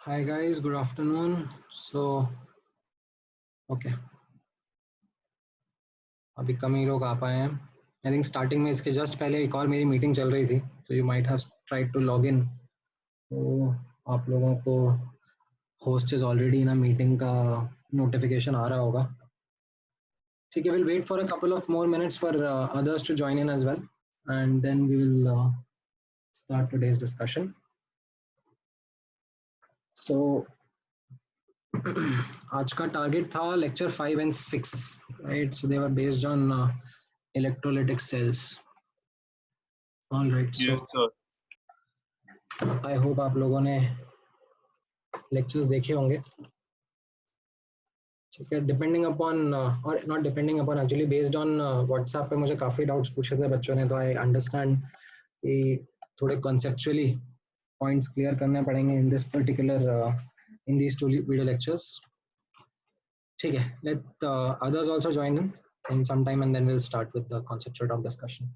Hi guys, good afternoon. Okay, अभी कम ही लोग आ पाए हैं. I think starting में इसके just पहले एक और मेरी मीटिंग चल रही थी, so you might have tried to log in. तो आप लोगों को host is already in a meeting का notification आ रहा होगा. ठीक है, we'll wait for a couple of more minutes for others to join in as well, and then we will start today's discussion. So आज का target था lecture 5 and 6, right? So they were based on electrolytic cells. All right, Yes, so sir. I hope आप लोगों ने lectures देखे होंगे. ठीक है, डिपेंडिंग अपॉन और not depending upon actually based on WhatsApp पे मुझे काफ़ी डाउट्स पूछे थे बच्चों ने, तो आई अंडरस्टैंड कि थोड़े कॉन्सेप्चुअली पॉइंट्स क्लियर करने पड़ेंगे in this particular in these two video lectures. ठीक है, let others also join in some time and then will start with the conceptual talk discussion.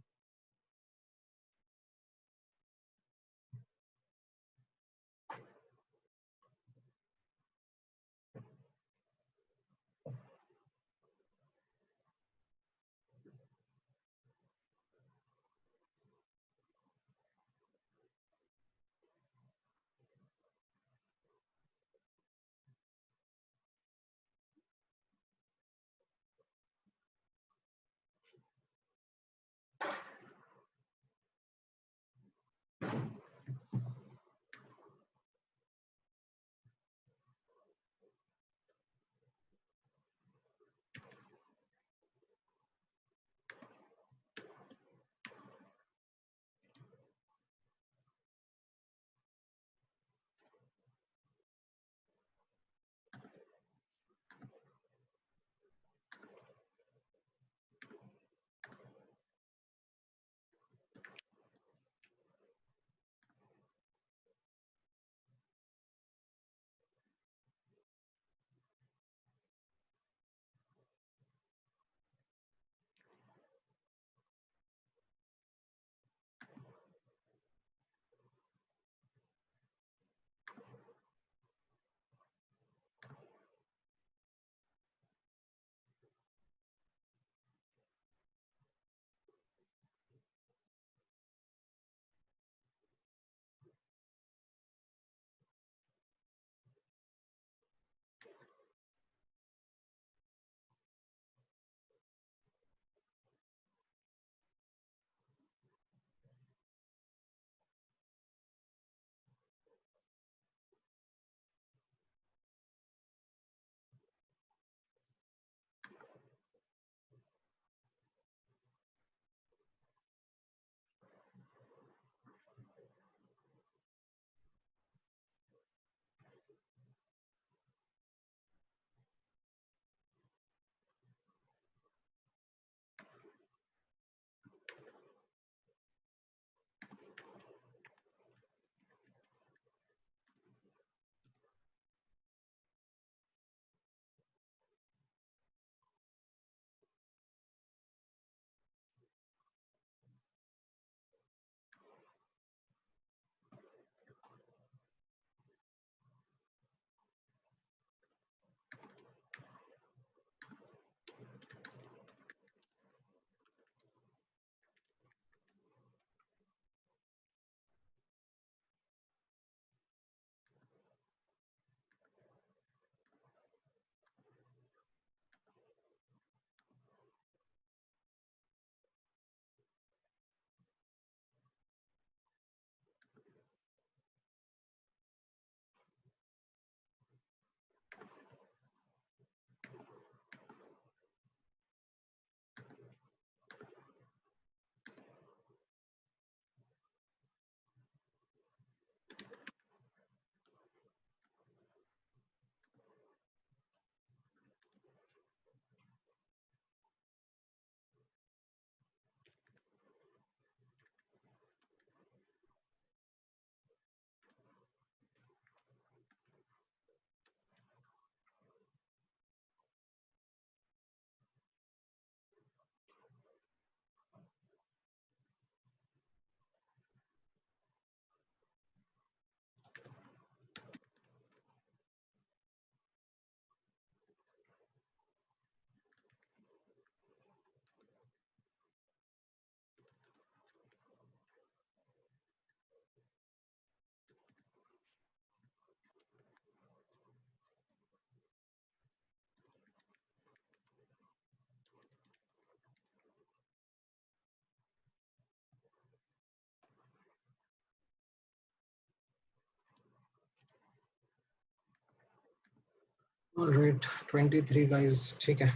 All right, 23 guys, ठीक है.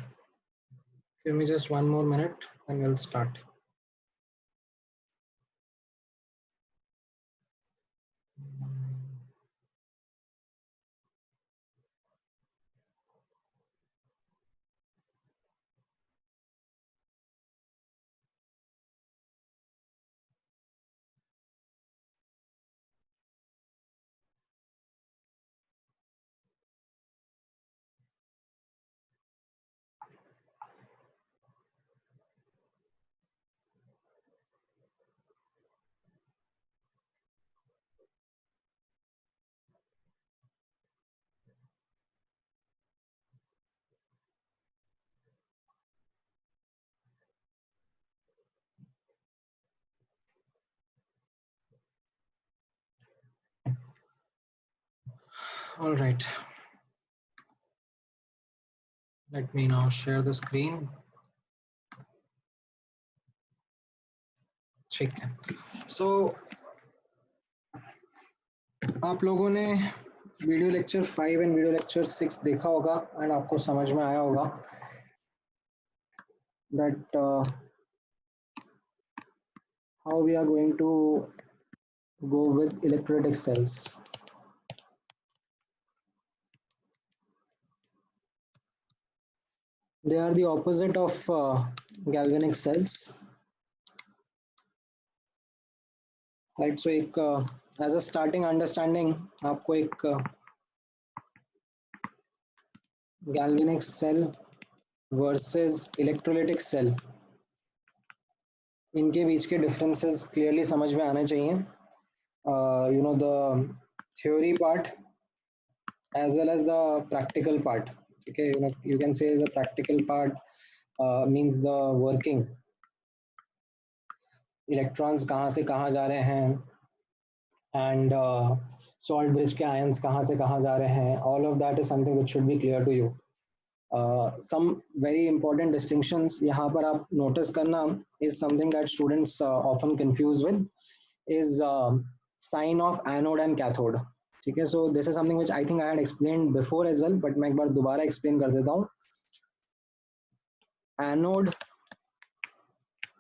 Give me just one more minute and we'll start. All right. Let me now share the screen. ठीक है. So आप लोगों ने video lecture 5 and video lecture 6 देखा होगा and आपको समझ में आया होगा that how we are going to go with electrolytic cells. They are the opposite of galvanic cells. Right, so एक as a starting understanding आपको एक galvanic cell versus electrolytic cell इनके बीच के differences clearly समझ में आने चाहिए. You know, the theory part as well as the practical part. Okay, you know, you can say the practical part means the working. Electrons कहाँ से कहाँ जा रहे हैं and salt bridge के ions कहाँ से कहाँ जा रहे हैं. All of that is something which should be clear to you. Some very important distinctions यहाँ पर आप notice करना is something that students often confuse with is sign of anode and cathode. ठीक है, so this is something which I think I had explained before as well, but मैं एक बार दोबारा explain कर देता हूँ. Anode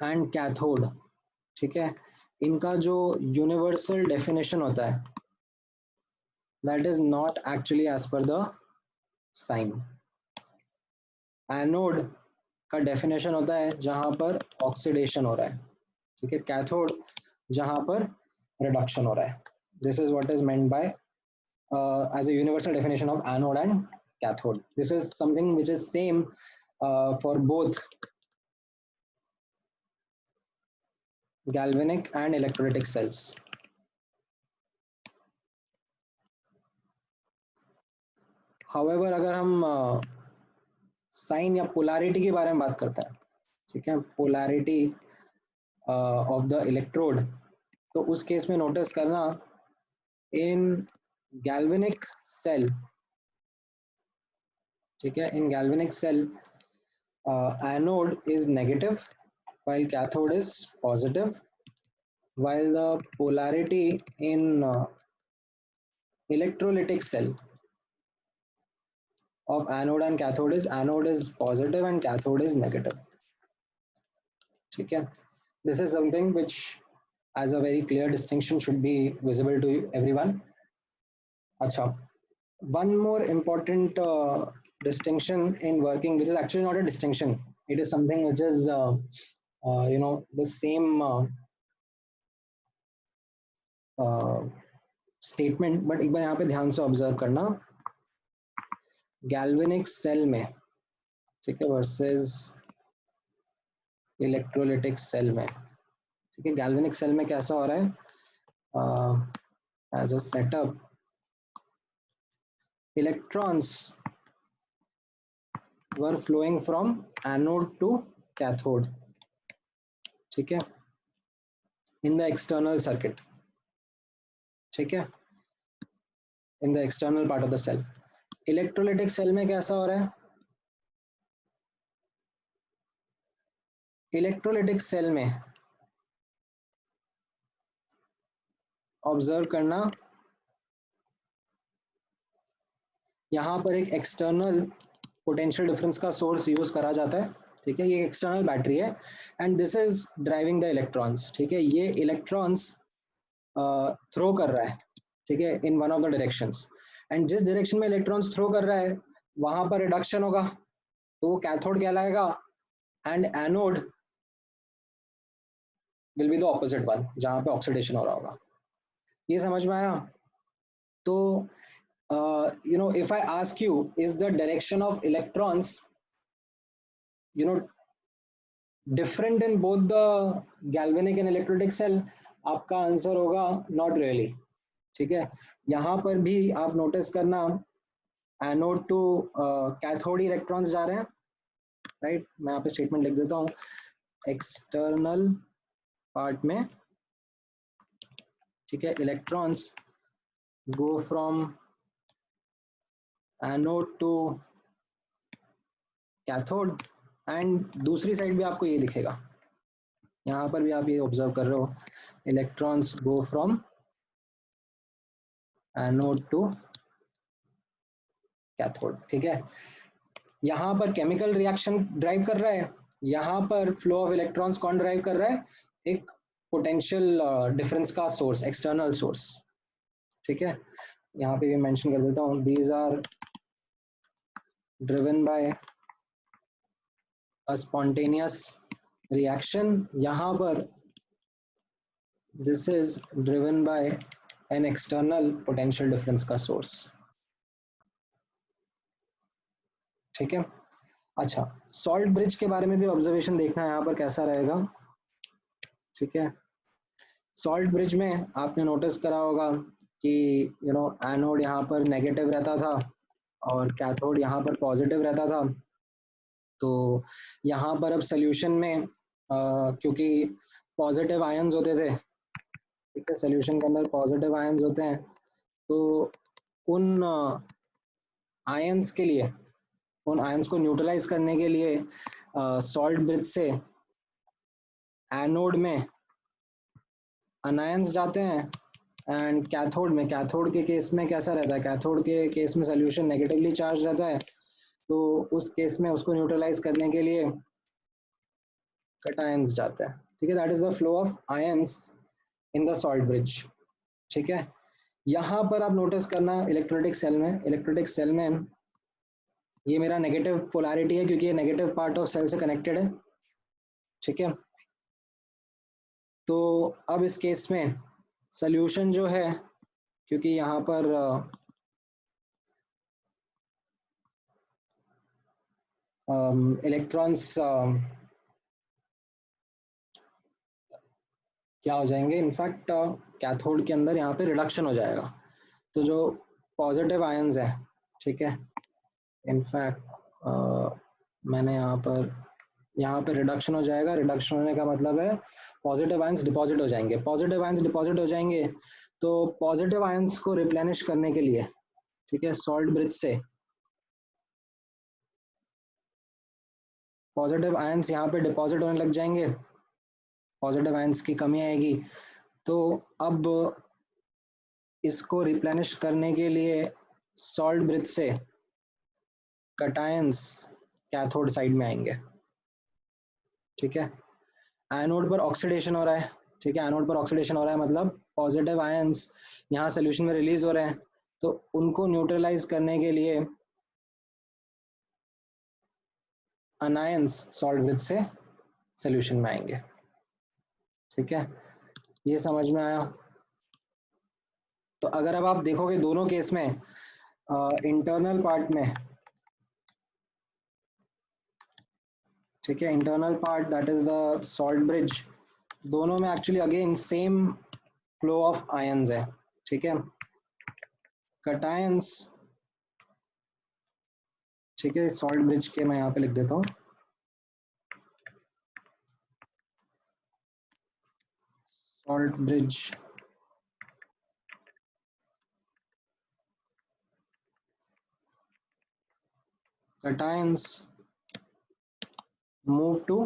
and cathode, ठीक है, इनका जो universal definition होता है that is not actually as per the sign. Anode का definition होता है जहाँ पर oxidation हो रहा है, ठीक है. Cathode जहाँ पर reduction हो रहा है. This is what is meant by as a universal definition of anode and cathode. This is something which is same for both galvanic and electrolytic cells. However, अगर हम साइन या पोलैरिटी के बारे में बात करते हैं, ठीक है, पोलैरिटी ऑफ द इलेक्ट्रोड, तो उस केस में नोटिस करना इन गैल्वेनिक सेल, ठीक है, in galvanic cell anode is negative while cathode is positive, while the polarity in electrolytic cell of anode and cathode is positive and cathode is negative. ठीक है, this is something which as a very clear distinction should be visible to everyone. अच्छा, one more important distinction in working, which is actually not a distinction, it is something which is you know, the same statement, but एक बार यहाँ पे ध्यान से observe करना. Galvanic cell में, ठीक है, वर्सेस इलेक्ट्रोलिटिक सेल में, ठीक है. गैल्वेनिक सेल में कैसा हो रहा है, as a setup, electrons were flowing from anode to cathode, ठीक है, इन द एक्सटर्नल सर्किट, ठीक है, in the external part of the cell. Electrolytic cell में कैसा हो रहा है, इलेक्ट्रोलिटिक सेल में ऑब्जर्व करना यहाँ पर एक एक्सटर्नल पोटेंशियल डिफरेंस का सोर्स यूज करा जाता है, ठीक है, ये एक्सटर्नल बैटरी है and this is driving the electrons, ठीक है, ये इलेक्ट्रॉन्स थ्रो कर रहा है, ठीक है, in one of the directions, and जिस डायरेक्शन में इलेक्ट्रॉन्स थ्रो कर रहा है वहां पर रिडक्शन होगा तो वो कैथोड कहलाएगा and anode will be the opposite one जहां पे ऑक्सीडेशन हो रहा होगा। ये समझ में आया? तो if I ask you is the direction of electrons you know different in both the galvanic and electrolytic cell, आपका आंसर होगा not really, ठीक है। यहाँ पर भी आप नोटिस करना एनोड टू कैथोड इलेक्ट्रॉन्स जा रहे हैं, राइट, मैं यहाँ पे स्टेटमेंट लिख देता हूँ, एक्सटर्नल पार्ट में, ठीक है, electrons go from anode to cathode, and दूसरी साइड भी आपको ये दिखेगा, यहाँ पर भी आप ये ऑब्जर्व कर रहे हो, electrons go from anode to cathode, ठीक है। यहाँ पर केमिकल रिएक्शन ड्राइव कर रहा है, यहाँ पर फ्लो ऑफ इलेक्ट्रॉन्स कौन ड्राइव कर रहा है, एक पोटेंशियल डिफरेंस का सोर्स, एक्सटर्नल सोर्स, ठीक है। यहाँ पे भी मेंशन कर देता हूँ, these are driven by a spontaneous reaction, यहाँ पर this is driven by an external potential difference का सोर्स, ठीक है। अच्छा, सॉल्ट ब्रिज के बारे में भी ऑब्जर्वेशन देखना है यहाँ पर कैसा रहेगा, ठीक है। सॉल्ट ब्रिज में आपने नोटिस करा होगा कि एनोड यहाँ पर नेगेटिव रहता था और कैथोड यहाँ पर पॉजिटिव रहता था, तो यहाँ पर अब सोल्यूशन में क्योंकि पॉजिटिव आयंस होते थे, ठीक है, सोल्यूशन के अंदर पॉजिटिव आयंस होते हैं, तो उन आयंस के लिए, उन आयंस को न्यूट्रलाइज करने के लिए सॉल्ट ब्रिज से एनोड में अनायंस जाते हैं एंड कैथोड में, कैथोड के केस में कैसा रहता है, कैथोड के केस में सोल्यूशन नेगेटिवली चार्ज रहता है, तो उस केस में उसको न्यूट्रलाइज करने के लिए कटायंस जाता है, ठीक है। That is the flow of ions in the salt bridge, ठीक है। यहाँ पर आप नोटिस करना इलेक्ट्रोलिटिक सेल में, इलेक्ट्रोलिटिक सेल में ये मेरा नेगेटिव पोलैरिटी है क्योंकि ये नेगेटिव पार्ट ऑफ सेल से कनेक्टेड है, ठीक है। तो अब इस केस में सोल्यूशन जो है, क्योंकि यहाँ पर इलेक्ट्रॉन्स क्या हो जाएंगे, इनफैक्ट कैथोड के अंदर यहाँ पे रिडक्शन हो जाएगा, तो जो पॉजिटिव आयंस है, ठीक है, इनफैक्ट मैंने यहाँ पे रिडक्शन हो जाएगा, रिडक्शन होने का मतलब है पॉजिटिव आयंस डिपॉजिट हो जाएंगे, पॉजिटिव आयंस डिपॉजिट हो जाएंगे, तो पॉजिटिव आयंस को रिप्लेनिश करने के लिए, ठीक है, सॉल्ट ब्रिज से पॉजिटिव आयंस यहाँ पे डिपॉजिट होने लग जाएंगे, पॉजिटिव आयंस की कमी आएगी, तो अब इसको रिप्लेनिश करने के लिए सॉल्ट ब्रिज से कटायंस कैथोड साइड में आएंगे, ठीक है। एनोड पर ऑक्सीडेशन हो रहा है, ठीक है, एनोड पर ऑक्सीडेशन हो रहा है मतलब पॉजिटिव आयंस यहाँ सोल्यूशन में रिलीज हो रहे हैं, तो उनको न्यूट्रलाइज करने के लिए अनायंस सॉल्ट ब्रिज से सोल्यूशन में आएंगे, ठीक है। ये समझ में आया? तो अगर अब आप देखोगे दोनों केस में इंटरनल पार्ट में, ठीक है, internal part that is the salt bridge, दोनों में actually again same flow of ions है, ठीक है, कटायंस, ठीक है, सॉल्ट ब्रिज के मैं यहाँ पे लिख देता हूँ, salt bridge cations move to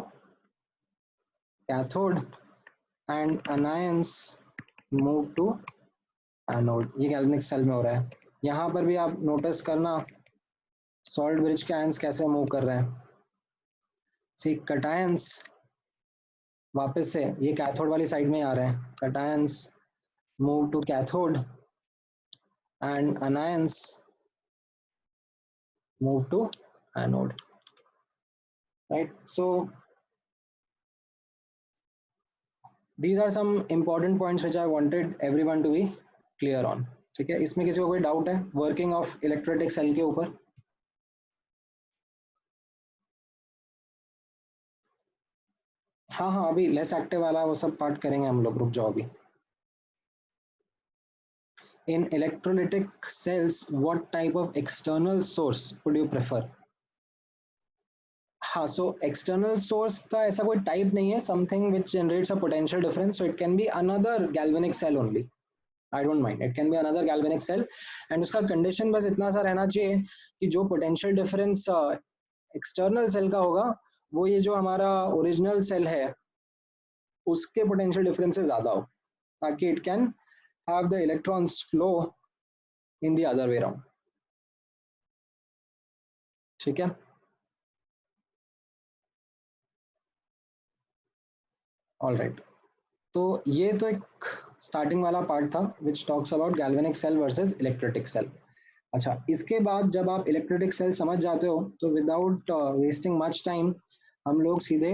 cathode and anions move to anode, ये गैल्वेनिक सेल में हो रहा है, यहाँ पर भी आप नोटिस करना सॉल्ट ब्रिज के आयंस कैसे मूव कर रहे हैं। सी कटायंस वापस से ये कैथोड वाली साइड में ही आ रहे हैं, cations move to cathode and anions move to anode, right? So these are some important points which I wanted everyone to be clear on. ठीक है, इसमें किसी को कोई डाउट है वर्किंग ऑफ इलेक्ट्रोलिटिक सेल के ऊपर? हाँ हाँ, अभी लेस एक्टिव वाला वो सब पार्ट करेंगे हम लोग, रुक जाओ अभी। In electrolytic cells, what type of external source would you prefer? हाँ, so external source का ऐसा कोई टाइप नहीं है, something which generates a potential difference, so it can be another galvanic cell only. I don't mind, it can be another galvanic cell, and उसका condition बस इतना सा रहना चाहिए कि जो potential difference external cell का होगा वो ये जो हमारा original cell है उसके potential difference से ज़्यादा हो, ताकि it can have the electrons flow in the other way around. ठीक है, all right. तो ये तो एक स्टार्टिंग वाला पार्ट था which talks about galvanic cell versus electrolytic cell. अच्छा, इसके बाद जब आप इलेक्ट्रोलिटिक सेल समझ जाते हो तो विदाउट वेस्टिंग मच टाइम हम लोग सीधे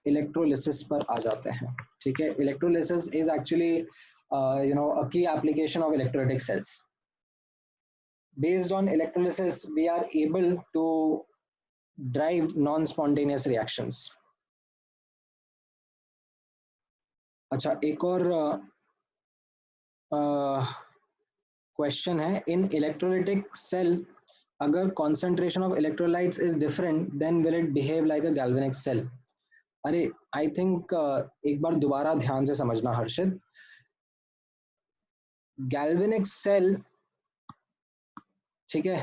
इलेक्ट्रोलिसिस पर आ जाते हैं। ठीक है, electrolysis is actually a key application of electrolytic cells. Based on electrolysis we are able to drive non-spontaneous reactions. अच्छा, एक और क्वेश्चन है, इन इलेक्ट्रोलिटिक सेल अगर concentration of electrolytes is different then will it behave like a galvanic cell? अरे I think एक बार दोबारा ध्यान से समझना हर्षित, गैल्वेनिक सेल, ठीक है,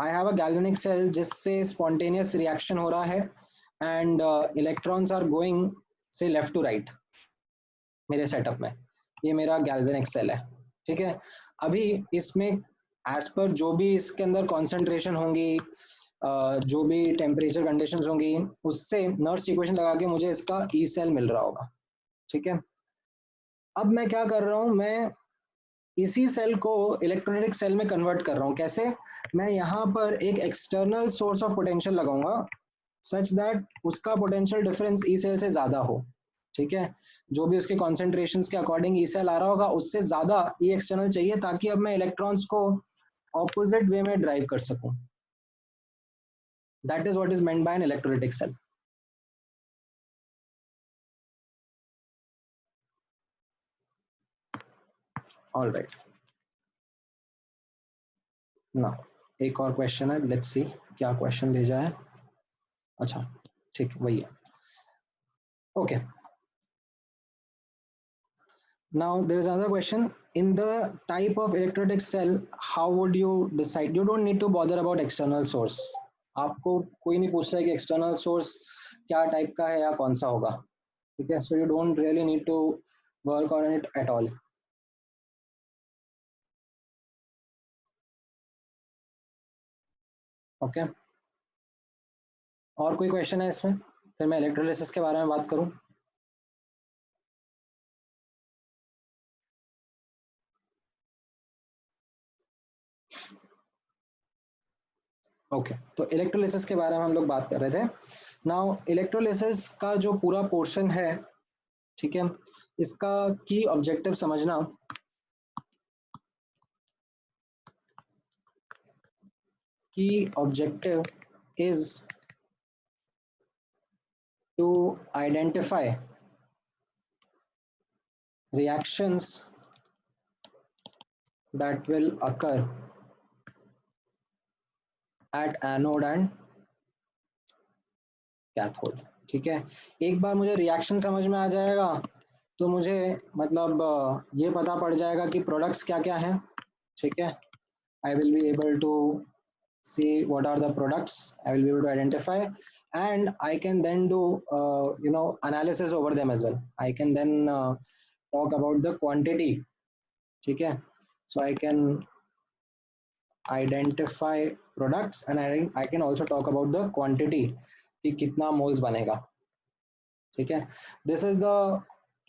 I have a galvanic cell जिससे स्पॉन्टेनियस रिएक्शन हो रहा है एंड इलेक्ट्रॉन्स आर गोइंग से लेफ्ट टू राइट मेरे सेटअप में, ये मेरा गैल्वेनिक सेल है। ठीक है, अभी इसमें एज पर जो भी इसके अंदर कॉन्सेंट्रेशन होंगी, जो भी टेम्परेचर कंडीशंस होंगी, उससे नर्स इक्वेशन लगा के मुझे इसका ई सेल मिल रहा होगा। ठीक है, अब मैं क्या कर रहा हूँ, मैं इसी सेल को इलेक्ट्रोलिटिक सेल में कन्वर्ट कर रहा हूँ। कैसे? मैं यहाँ पर एक एक्सटर्नल सोर्स ऑफ पोटेंशियल लगाऊंगा सच दैट उसका पोटेंशियल डिफरेंस ई सेल से ज्यादा हो। ठीक है, जो भी उसके कॉन्सेंट्रेशंस के अकॉर्डिंग ई सेल आ रहा होगा उससे ज्यादा ई एक्सटर्नल चाहिए, ताकि अब मैं इलेक्ट्रॉन्स को ऑपोजिट वे में ड्राइव कर सकूं। That is what is meant by an electrolytic cell. All right, ना एक और क्वेश्चन है, लेट्स सी क्या क्वेश्चन भेजा है। अच्छा ठीक, वही है। Okay, now there is another question, in the type of electrolytic cell how would you decide? You don't need to bother about external source, आपको कोई नहीं पूछ रहा है कि external source क्या टाइप का है या कौन सा होगा। ठीक है, so you don't really need to work on it at all. Okay okay? और कोई क्वेश्चन है इसमें, फिर मैं इलेक्ट्रोलिसिस के बारे में बात करूं। ओके, तो इलेक्ट्रोलिसिस के बारे में हम लोग बात कर रहे थे। नाउ इलेक्ट्रोलिसिस का जो पूरा पोर्शन है, ठीक है, इसका की ऑब्जेक्टिव समझना। Key objective is to identify reactions that will occur at anode and cathode. ठीक है, एक बार मुझे रिएक्शन समझ में आ जाएगा तो मुझे मतलब ये पता पड़ जाएगा कि प्रोडक्ट्स क्या क्या हैं। ठीक है, I will be able to see what are the products, I will be able to identify, and I can then do analysis over them as well. I can then talk about the quantity. ठीक है, so I can identify products and I can also talk about the quantity कि कितना moles बनेगा, ठीक है। This is the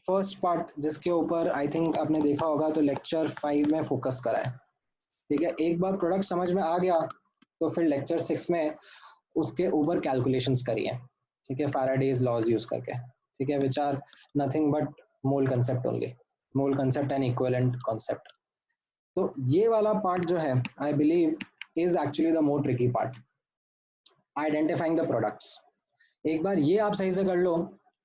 first part जिसके ऊपर I think आपने देखा होगा तो लेक्चर 5 में फोकस करा है, ठीक है। एक बार प्रोडक्ट समझ में आ गया तो फिर लेक्चर 6 में उसके ऊपर कैलकुलेशंस करी है, ठीक है, फैराडेज लॉज यूज करके, ठीक है, which are nothing but mole concept only, mole concept and equivalent concept. तो ये वाला पार्ट जो है I believe is actually the more tricky part, identifying the products. एक बार ये आप सही से कर लो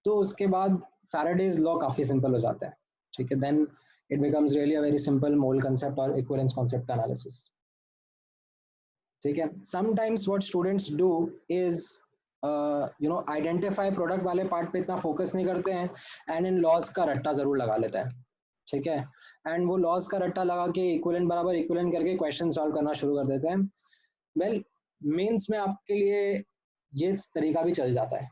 तो उसके बाद फैराडेज लॉ काफी सिंपल हो जाता है, ठीक है। Then it becomes really a very simple mole concept और इक्विवेलेंस कॉन्सेप्ट का एनालिसिस, ठीक है। Sometimes what students do is identify product वाले पार्ट पे इतना फोकस नहीं करते हैं एंड इन लॉस का रट्टा जरूर लगा लेते हैं, ठीक है। एंड वो लॉस का रट्टा लगा के इक्विवेलेंट बराबर इक्विवेलेंट करके क्वेश्चन सॉल्व करना शुरू कर देते हैं। वेल मेंस में आपके लिए ये तरीका भी चल जाता है,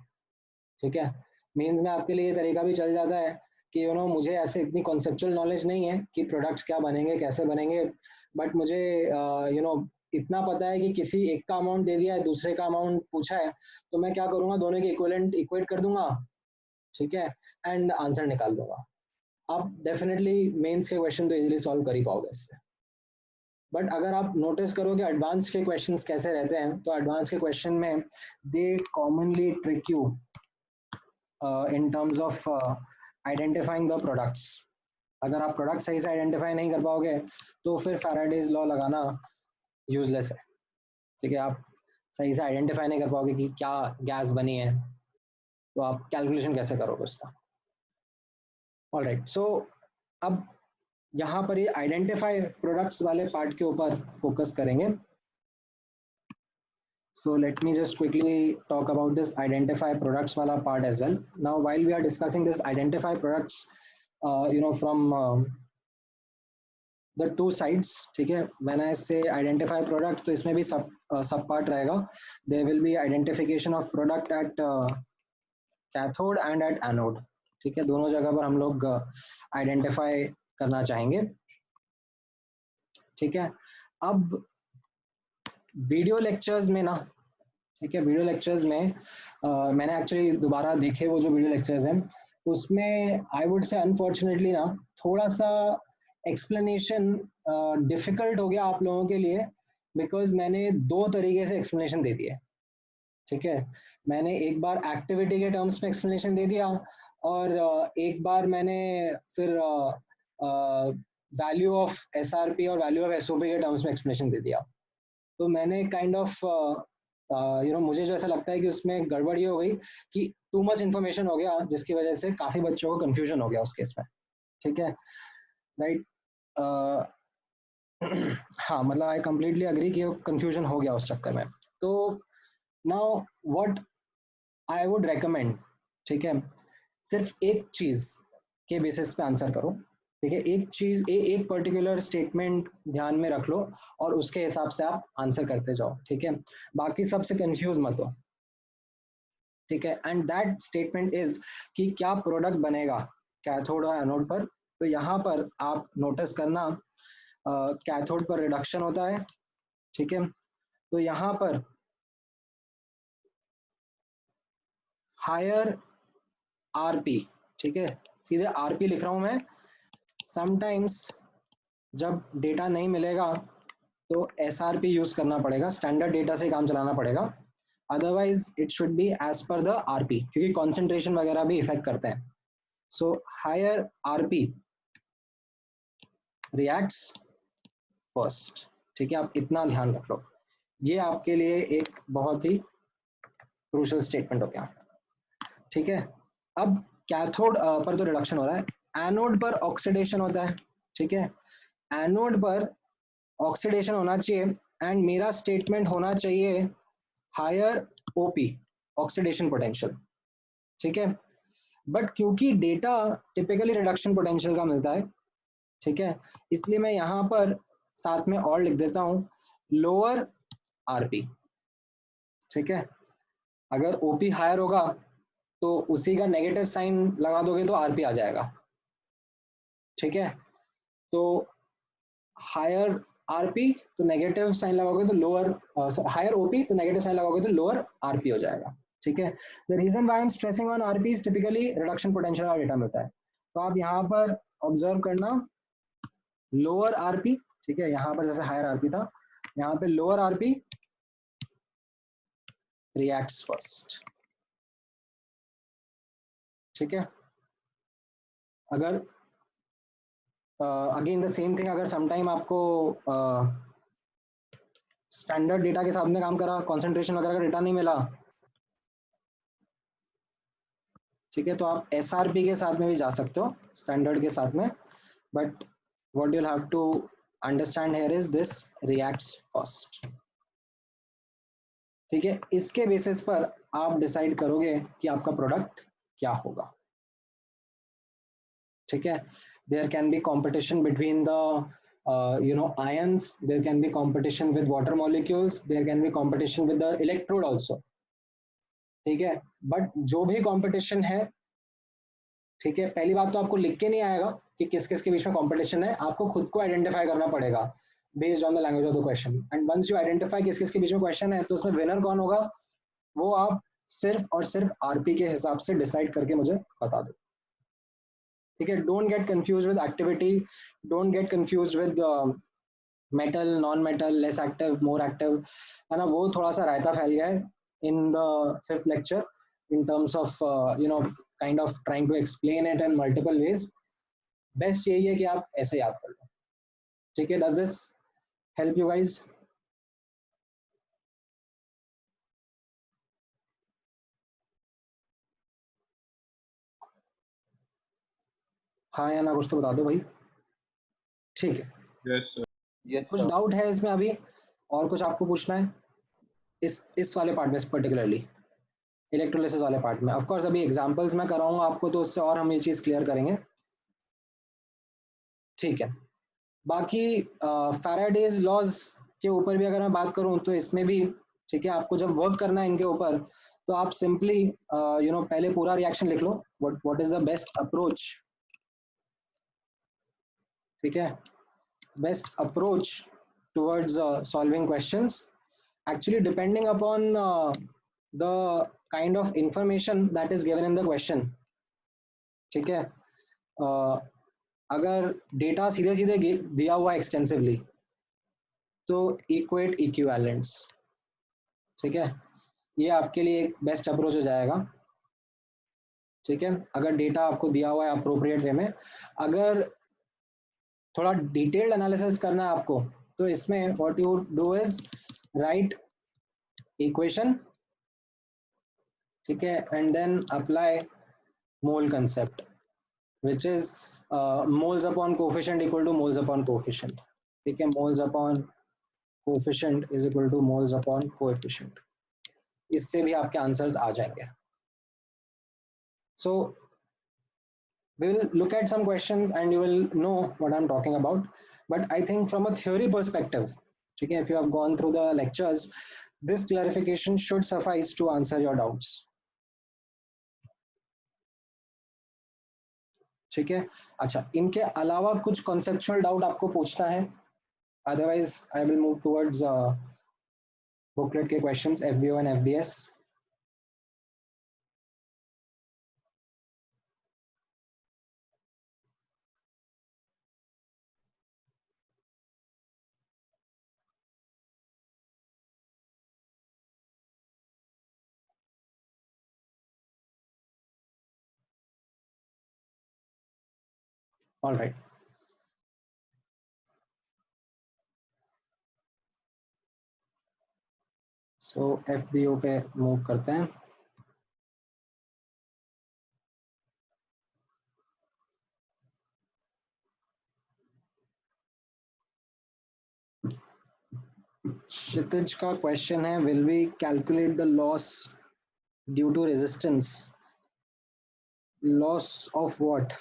ठीक है। मेंस में आपके लिए ये तरीका भी चल जाता है कि मुझे ऐसे इतनी कॉन्सेप्चुअल नॉलेज नहीं है कि प्रोडक्ट्स क्या बनेंगे कैसे बनेंगे, बट मुझे इतना पता है कि किसी एक का अमाउंट दे दिया है दूसरे का अमाउंट पूछा है तो मैं क्या करूंगा, दोनों के इक्विवेलेंट इक्वेट कर दूंगा, ठीक है, एंड आंसर निकाल दूंगा। आप डेफिनेटली मेंस के क्वेश्चन तो इजीली सॉल्व कर ही पाओगे इससे। बट अगर आप नोटिस करोगे एडवांस के क्वेश्चंस कैसे रहते हैं तो एडवांस के क्वेश्चन में they commonly trick you in terms of identifying the products। अगर आप प्रोडक्ट सही से आइडेंटिफाई नहीं कर पाओगे तो फिर फैराडेज लॉ लगाना यूजलेस है, ठीक है। आप सही से आइडेंटिफाई नहीं कर पाओगे कि क्या गैस बनी है तो आप कैलकुलेशन कैसे करोगे उसका। ऑलराइट, सो अब यहाँ पर ये आइडेंटिफाई प्रोडक्ट्स वाले पार्ट के ऊपर फोकस करेंगे। So let me just quickly talk about this identify products wala part as well. Now, while we are discussing this identify products, from the two sides, ठीक है। When I say identify product, तो इसमें भी सब part रहेगा। There will be identification of product at cathode and at anode, ठीक है। दोनों जगह पर हम लोग identify करना चाहेंगे, ठीक है। अब वीडियो लेक्चर्स में ना, ठीक है, वीडियो लेक्चर्स में मैंने एक्चुअली दोबारा देखे वो जो वीडियो लेक्चर्स हैं उसमें आई वुड से अनफॉर्चुनेटली ना थोड़ा सा एक्सप्लेनेशन डिफिकल्ट हो गया आप लोगों के लिए, बिकॉज मैंने दो तरीके से एक्सप्लेनेशन दे दिए, ठीक है। मैंने एक बार एक्टिविटी के टर्म्स में एक्सप्लेनेशन दे दिया और एक बार मैंने फिर वैल्यू ऑफ एसआरपी और वैल्यू ऑफ एसओपी के टर्म्स में एक्सप्लेनेशन दे दिया। तो मैंने काइंड ऑफ मुझे जो ऐसा लगता है कि उसमें गड़बड़ ये हो गई कि टू मच इन्फॉर्मेशन हो गया जिसकी वजह से काफी बच्चों को कंफ्यूजन हो गया उस केस में, ठीक है, राइट। हाँ, मतलब आई कंप्लीटली अग्री कि कंफ्यूजन हो गया उस चक्कर में। तो now what I would recommend, ठीक है, सिर्फ एक चीज के बेसिस पे आंसर करो, ठीक है। एक चीज एक पर्टिकुलर स्टेटमेंट ध्यान में रख लो और उसके हिसाब से आप आंसर करते जाओ, ठीक है। बाकी सबसे कंफ्यूज मत हो, ठीक है। एंड दैट स्टेटमेंट इज कि क्या प्रोडक्ट बनेगा कैथोड और एनोड पर। तो यहाँ पर आप नोटिस करना कैथोड पर रिडक्शन होता है, ठीक है। तो यहाँ पर हायर आरपी, ठीक है, सीधे आरपी लिख रहा हूं मैं। समटाइम्स जब डेटा नहीं मिलेगा तो एसआरपी यूज करना पड़ेगा, स्टैंडर्ड डेटा से काम चलाना पड़ेगा, otherwise it should be as per the RP, क्योंकि कॉन्सेंट्रेशन वगैरह भी इफेक्ट करते हैं। So higher RP reacts first, ठीक है। आप इतना ध्यान रख लो, ये आपके लिए एक बहुत ही क्रूशियल स्टेटमेंट हो गया, ठीक है। अब कैथोड पर तो रिडक्शन हो रहा है, एनोड पर ऑक्सीडेशन होता है, ठीक है। एनोड पर ऑक्सीडेशन होना चाहिए एंड मेरा स्टेटमेंट होना चाहिए हायर ओपी, ऑक्सीडेशन पोटेंशियल, ठीक है। बट क्योंकि डेटा टिपिकली रिडक्शन पोटेंशियल का मिलता है, ठीक है, इसलिए मैं यहाँ पर साथ में और लिख देता हूँ लोअर आरपी, ठीक है। अगर ओपी हायर होगा तो उसी का नेगेटिव साइन लगा दोगे तो आरपी आ जाएगा, ठीक है। तो हायर आरपी तो नेगेटिव साइन लगाओगे तो लोअर, हायर ओपी तो नेगेटिव साइन लगाओगे तो लोअर आरपी हो जाएगा, ठीक है। The reason why I am stressing on RP is typically reduction potential का डेटा मिलता है, तो आप यहाँ पर ऑब्जर्व करना लोअर आरपी, ठीक है, यहाँ पर जैसे हायर आरपी था, यहाँ पे लोअर आरपी रिएक्ट्स फर्स्ट, ठीक है। अगर अगेन द सेम थिंग, अगर समटाइम आपको स्टैंडर्ड डेटा के साथ में काम करा, कॉन्सेंट्रेशन वगैरह का डेटा नहीं मिला, ठीक है, तो आप एसआरपी के साथ में भी जा सकते हो, स्टैंडर्ड के साथ में, but what you have to understand here is this reacts first, ठीक है। इसके बेसिस पर आप डिसाइड करोगे कि आपका प्रोडक्ट क्या होगा, ठीक है। There can be competition between the ions, there can be competition with water molecules, there can be competition with the electrode also, ठीक है। बट जो भी कंपटीशन है, ठीक है, पहली बात तो आपको लिख के नहीं आएगा कि किस किस के बीच में कंपटीशन है, आपको खुद को आइडेंटिफाई करना पड़ेगा based on the language of the question, and once you identify किस किस के बीच में क्वेश्चन है, तो उसमें विनर कौन होगा वो आप सिर्फ और सिर्फ आरपी के हिसाब से डिसाइड करके मुझे बता दो, ठीक है। Don't get confuse with activity, don't get confuse with metal, non metal, less active, more active, है ना, वो थोड़ा सा रायता फैल गया है in the fifth lecture in terms of kind of trying to explain it in multiple ways. Best यही है कि आप ऐसे याद कर लो, ठीक है। Does this help you guys? हाँ या ना कुछ तो बता दो भाई, ठीक है। yes sir. Yes, कुछ sir. डाउट है इसमें अभी, और कुछ आपको पूछना है इस वाले पार्ट में, पर्टिकुलरली इलेक्ट्रोलिसिस वाले पार्ट में? ऑफ कोर्स अभी एग्जांपल्स मैं कराऊंगा आपको, तो उससे और हम ये चीज क्लियर करेंगे, ठीक है। बाकी फैराडेज लॉज के ऊपर भी अगर मैं बात करूं तो इसमें भी, ठीक है, आपको जब वर्क करना है इनके ऊपर, तो आप सिंपली पहले पूरा रिएक्शन लिख लो, what is the best approach, ठीक है, best approach towards solving questions, actually depending upon the kind of information that is given in the question, ठीक है। अगर डेटा सीधे सीधे दिया हुआ एक्सटेंसिवली तो इक्वेट इक्विवेलेंट्स, ठीक है, ये आपके लिए एक बेस्ट अप्रोच हो जाएगा, ठीक है। अगर डेटा आपको दिया हुआ है अप्रोप्रिएट वे में, अगर थोड़ा डिटेल्ड एनालिसिस करना है आपको, तो इसमें what you do is write equation, ठीक है, and then apply mole concept which is moles upon coefficient equal to moles upon coefficient, ठीक है, moles upon coefficient is equal to moles upon coefficient, इससे भी आपके आंसर्स आ जाएंगे। So we will look at some questions and you will know what I'm talking about, but I think from a theory perspective, ठीक है, if you have gone through the lectures, this clarification should suffice to answer your doubts, ठीक है। अच्छा, इनके अलावा कुछ conceptual doubt आपको पूछना है? Otherwise I will move towards booklet के questions, FBO and FBS. All right, so FBO पे मूव करते हैं। क्षितिज का क्वेश्चन है, will we calculate the loss due to resistance? Loss of what?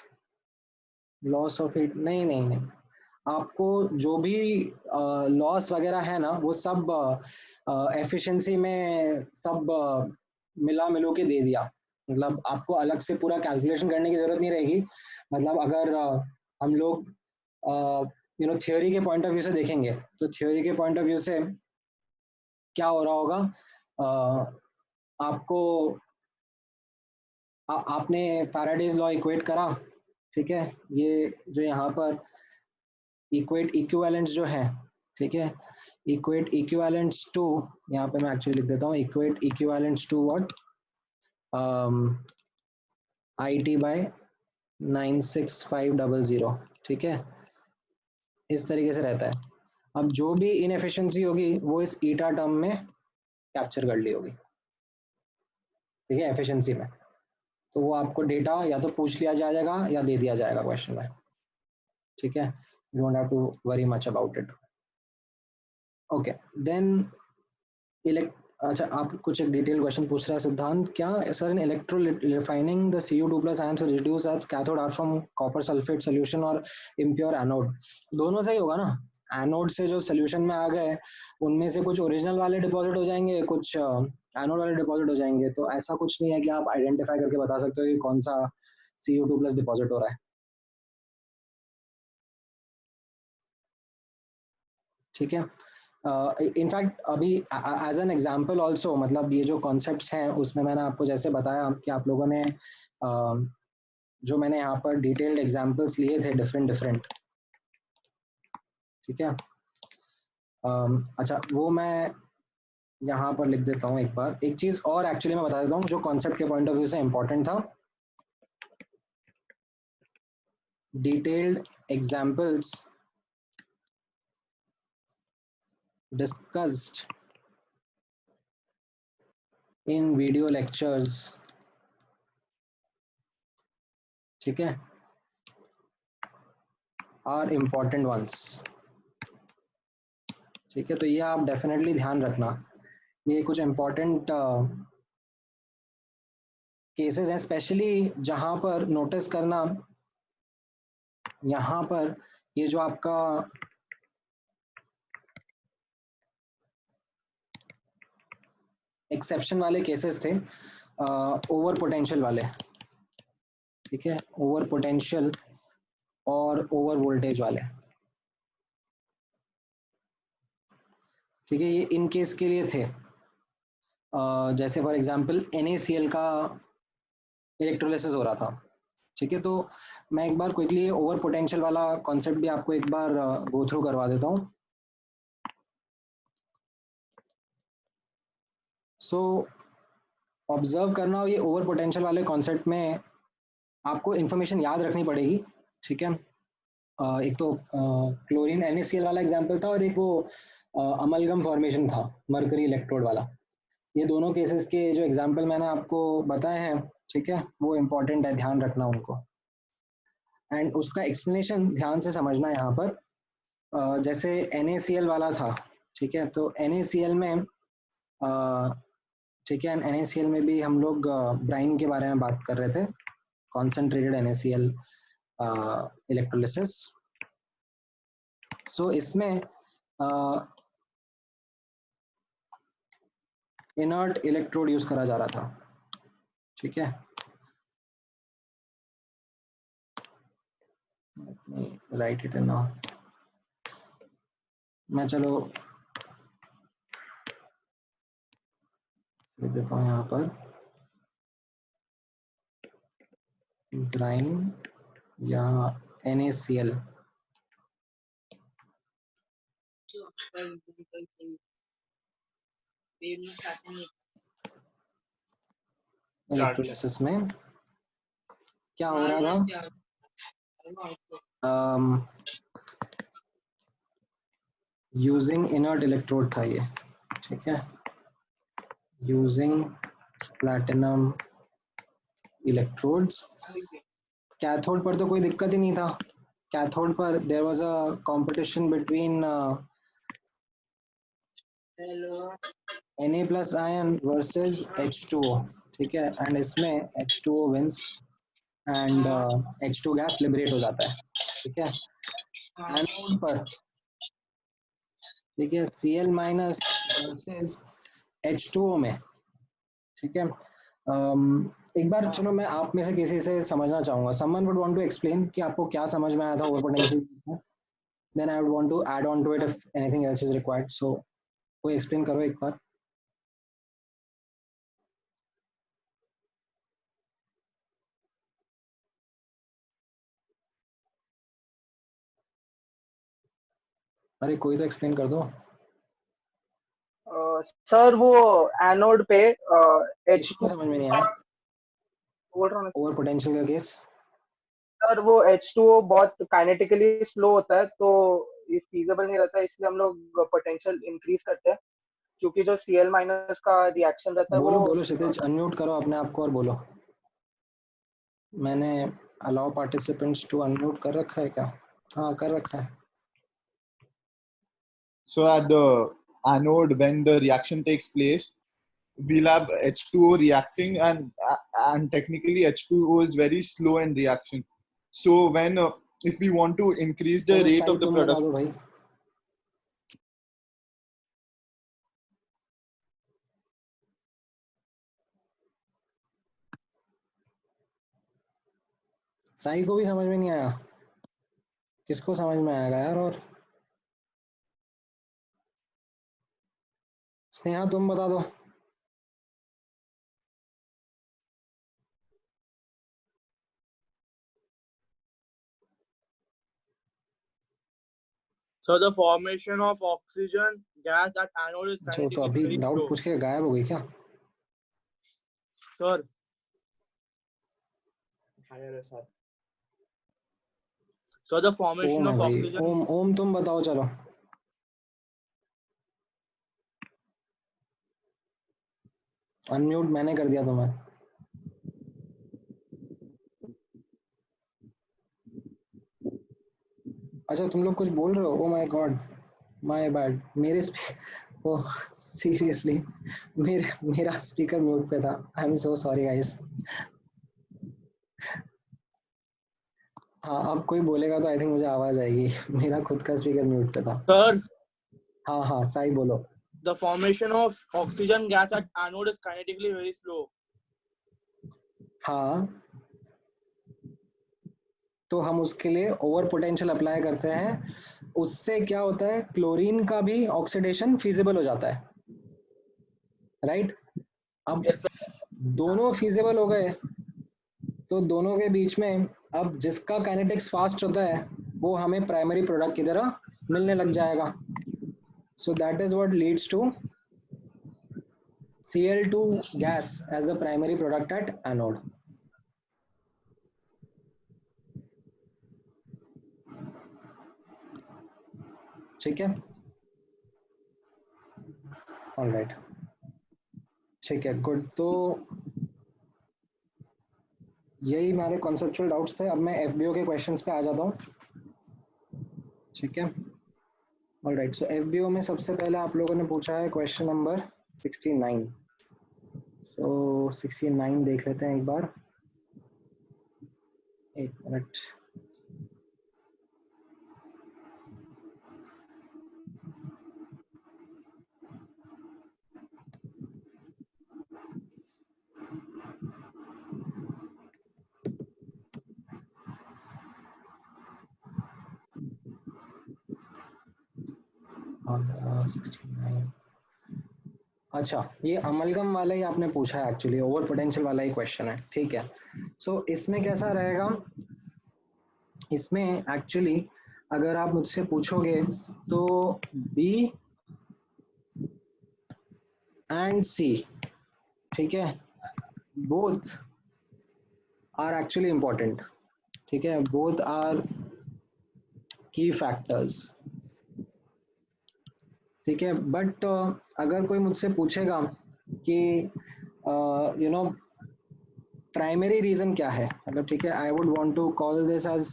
Loss of heat? नहीं नहीं नहीं, आपको जो भी लॉस वगैरह है ना, वो सब एफिशिएंसी में सब मिला मिलो के दे दिया, मतलब आपको अलग से पूरा कैलकुलेशन करने की जरूरत नहीं रहेगी। मतलब अगर हम लोग थ्योरी के पॉइंट ऑफ व्यू से देखेंगे तो थ्योरी के पॉइंट ऑफ व्यू से क्या हो रहा होगा, आपको आपने फैराडेज लॉ इक्वेट करा, ठीक है, ये जो यहाँ पर इक्वेट इक्विवेलेंट्स जो है, ठीक है, इक्वेट इक्विवेलेंट्स टू, यहाँ पे मैं एक्चुअली लिख देता हूँ, equate equivalents to what, I T by 96500, ठीक है, इस तरीके से रहता है। अब जो भी इनएफिशिएंसी होगी वो इस ईटा टर्म में कैप्चर कर ली होगी, ठीक है, एफिशिएंसी में। तो वो आपको डेटा या तो पूछ लिया जाएगा या दे दिया जाएगा क्वेश्चन में, ठीक है, you don't have to worry much about it. Okay then अच्छा, आप कुछ एक डिटेल क्वेश्चन पूछ रहा है सिद्धांत, क्या sir in electro refining the Cu2 plus ions reduce at cathode are from copper sulphate solution और इम्प्योर एनोड? दोनों से ही होगा ना, एनोड से जो सोल्यूशन में आ गए उनमें से कुछ ओरिजिनल वाले डिपॉजिट हो जाएंगे, कुछ एनोड वाले डिपॉजिट हो जाएंगे, तो ऐसा कुछ नहीं है कि आप आइडेंटिफाई करके बता सकते हो कि कौन सा Cu2 प्लस डिपॉजिट हो रहा है, ठीक है। इनफैक्ट अभी एज एन एग्जांपल ऑल्सो, मतलब ये जो कॉन्सेप्ट्स हैं उसमें मैंने आपको जैसे बताया कि आप लोगों ने जो मैंने यहाँ पर डिटेल्ड एग्जांपल्स लिए थे डिफरेंट डिफरेंट, ठीक है, अच्छा वो मैं यहाँ पर लिख देता हूँ एक बार। एक चीज और एक्चुअली मैं बता देता हूँ जो कॉन्सेप्ट के पॉइंट ऑफ व्यू से इंपॉर्टेंट था, detailed examples discussed in video lectures, ठीक है, आर इम्पोर्टेंट वंस, ठीक है, तो ये आप डेफिनेटली ध्यान रखना, ये कुछ इम्पोर्टेंट केसेस हैं, स्पेशली जहां पर नोटिस करना, यहाँ पर ये जो आपका एक्सेप्शन वाले केसेस थे, ओवर पोटेंशियल वाले, ठीक है, ओवर पोटेंशियल और ओवर वोल्टेज वाले, ठीक है, ये इन केस के लिए थे। जैसे फॉर एग्जांपल NaCl का इलेक्ट्रोलिसिस हो रहा था, ठीक है, तो मैं एक बार क्विकली ओवर पोटेंशियल वाला कॉन्सेप्ट भी आपको एक बार गो थ्रू करवा देता हूँ। सो ऑब्जर्व करना, ये ओवर पोटेंशियल वाले कॉन्सेप्ट में आपको इन्फॉर्मेशन याद रखनी पड़ेगी, ठीक है। एक तो क्लोरीन NaCl वाला एग्जांपल था और एक वो अमलगम फॉर्मेशन था मरकरी इलेक्ट्रोड वाला, ये दोनों केसेस के जो एग्जांपल मैंने आपको बताए हैं, ठीक है, वो इम्पोर्टेंट है, ध्यान रखना उनको, एंड उसका एक्सप्लेनेशन ध्यान से समझना यहाँ पर। जैसे NaCl वाला था, ठीक है, तो NaCl में ठीक है, NaCl में भी हम लोग ब्राइन के बारे में बात कर रहे थे, कॉन्सेंट्रेटेड NaCl इलेक्ट्रोलिसिस। सो इसमें इनर्ट इलेक्ट्रोड यूज करा जा रहा था, ठीक है, राइट इट ना, मैं चलो लिख देता हूँ यहाँ पर, ब्राइन या NaCl इलेक्ट्रोलिसिस में क्या हो रहा था, यूजिंग इनर्ट इलेक्ट्रोड था ये, ठीक है, यूजिंग प्लैटिनम इलेक्ट्रोड्स। कैथोड पर तो कोई दिक्कत ही नहीं था, कैथोड पर there was a competition between Na plus ion versus H2O, ठीक है, एंड इसमें H2O wins and H2 gas liberate हो जाता है, ठीक है, एनोड पर, ठीक है, Cl माइनस वर्सेस H2O में, ठीक है। एक बार चलो मैं आप में से किसी से समझना चाहूंगा, someone would want to explain कि आपको क्या समझ में आया था ओवर पोटेंशियल में, then I would want to add on to it if anything else is required. So कोई explain करो एक बार. अरे कोई तो एक्सप्लेन कर दो. सर वो एनोड पे H2 समझ में नहीं आया. बोल रहा हूँ ओवर पोटेंशियल का केस. सर वो H2O बहुत काइनेटिकली स्लो होता है, तो ये फीजिबल नहीं रहता, इसलिए हम लोग पोटेंशियल इंक्रीज करते हैं, क्योंकि जो Cl माइनस का रिएक्शन रहता है बोलो वो बोलो क्षितिज, अनम्यूट करो अपने आप को और बोलो. मैंने अलाउ पार्टिसिपेंट्स टू अनम्यूट कर रखा है क्या? हाँ कर रखा है. So at the anode, when the reaction takes place, we'll have H2O reacting, and technically H2O is very slow in reaction. So when if we want to increase the rate of the product, Sai को भी समझ में नहीं आया. किसको समझ में आएगा यार? और स्नेहा तुम बता दो. So the formation of oxygen gas at anode is अच्छा, तो kinetically अभी very डाउट slow. पूछ के गायब हो गई क्या? Sir. So the formation ओम है of भाई. oxygen. ओम तुम बताओ चलो. अनम्यूट मैंने कर दिया तुम्हें. अच्छा तुम लोग कुछ बोल रहे हो? Oh my God, my bad. मेरे ओ सीरियसली मेरा स्पीकर म्यूट पे था. I am so sorry guys. हाँ अब कोई बोलेगा तो आई थिंक मुझे आवाज आएगी. मेरा खुद का स्पीकर म्यूट पे था. Sir. हाँ हाँ साई बोलो. The formation of oxygen gas at anode is kinetically very slow. हाँ तो हम उसके लिए ओवर पोटेंशियल अप्लाई करते हैं. उससे क्या होता है, क्लोरीन का भी ऑक्सीडेशन फीजिबल हो जाता है, राइट? अब Yes, sir. दोनों फीजिबल हो गए तो दोनों के बीच में अब जिसका काइनेटिक्स फास्ट होता है वो हमें प्राइमरी प्रोडक्ट की तरह मिलने लग जाएगा. So that is what leads to Cl2 gas as the primary product at anode. ठीक है, ऑल राइट, ठीक है, गुड. तो यही हमारे कॉन्सेप्चुअल डाउट्स थे. अब मैं FBO के क्वेश्चंस पे आ जाता हूँ. ठीक है, ऑल राइट. सो FBO में सबसे पहले आप लोगों ने पूछा है क्वेश्चन नंबर 69. सो 69 देख लेते हैं एक बार. एक मिनट. अच्छा ये अमलगम वाला ही आपने पूछा है, एक्चुअली ओवर पोटेंशियल वाला ही क्वेश्चन है. ठीक है, सो इसमें कैसा रहेगा, इसमें एक्चुअली अगर आप मुझसे पूछोगे तो B एंड C, ठीक है, बोथ आर एक्चुअली इंपॉर्टेंट. ठीक है, बोथ आर की फैक्टर्स. ठीक है, बट अगर कोई मुझसे पूछेगा कि यू नो प्राइमरी रीजन क्या है, मतलब ठीक है, I would want to call this as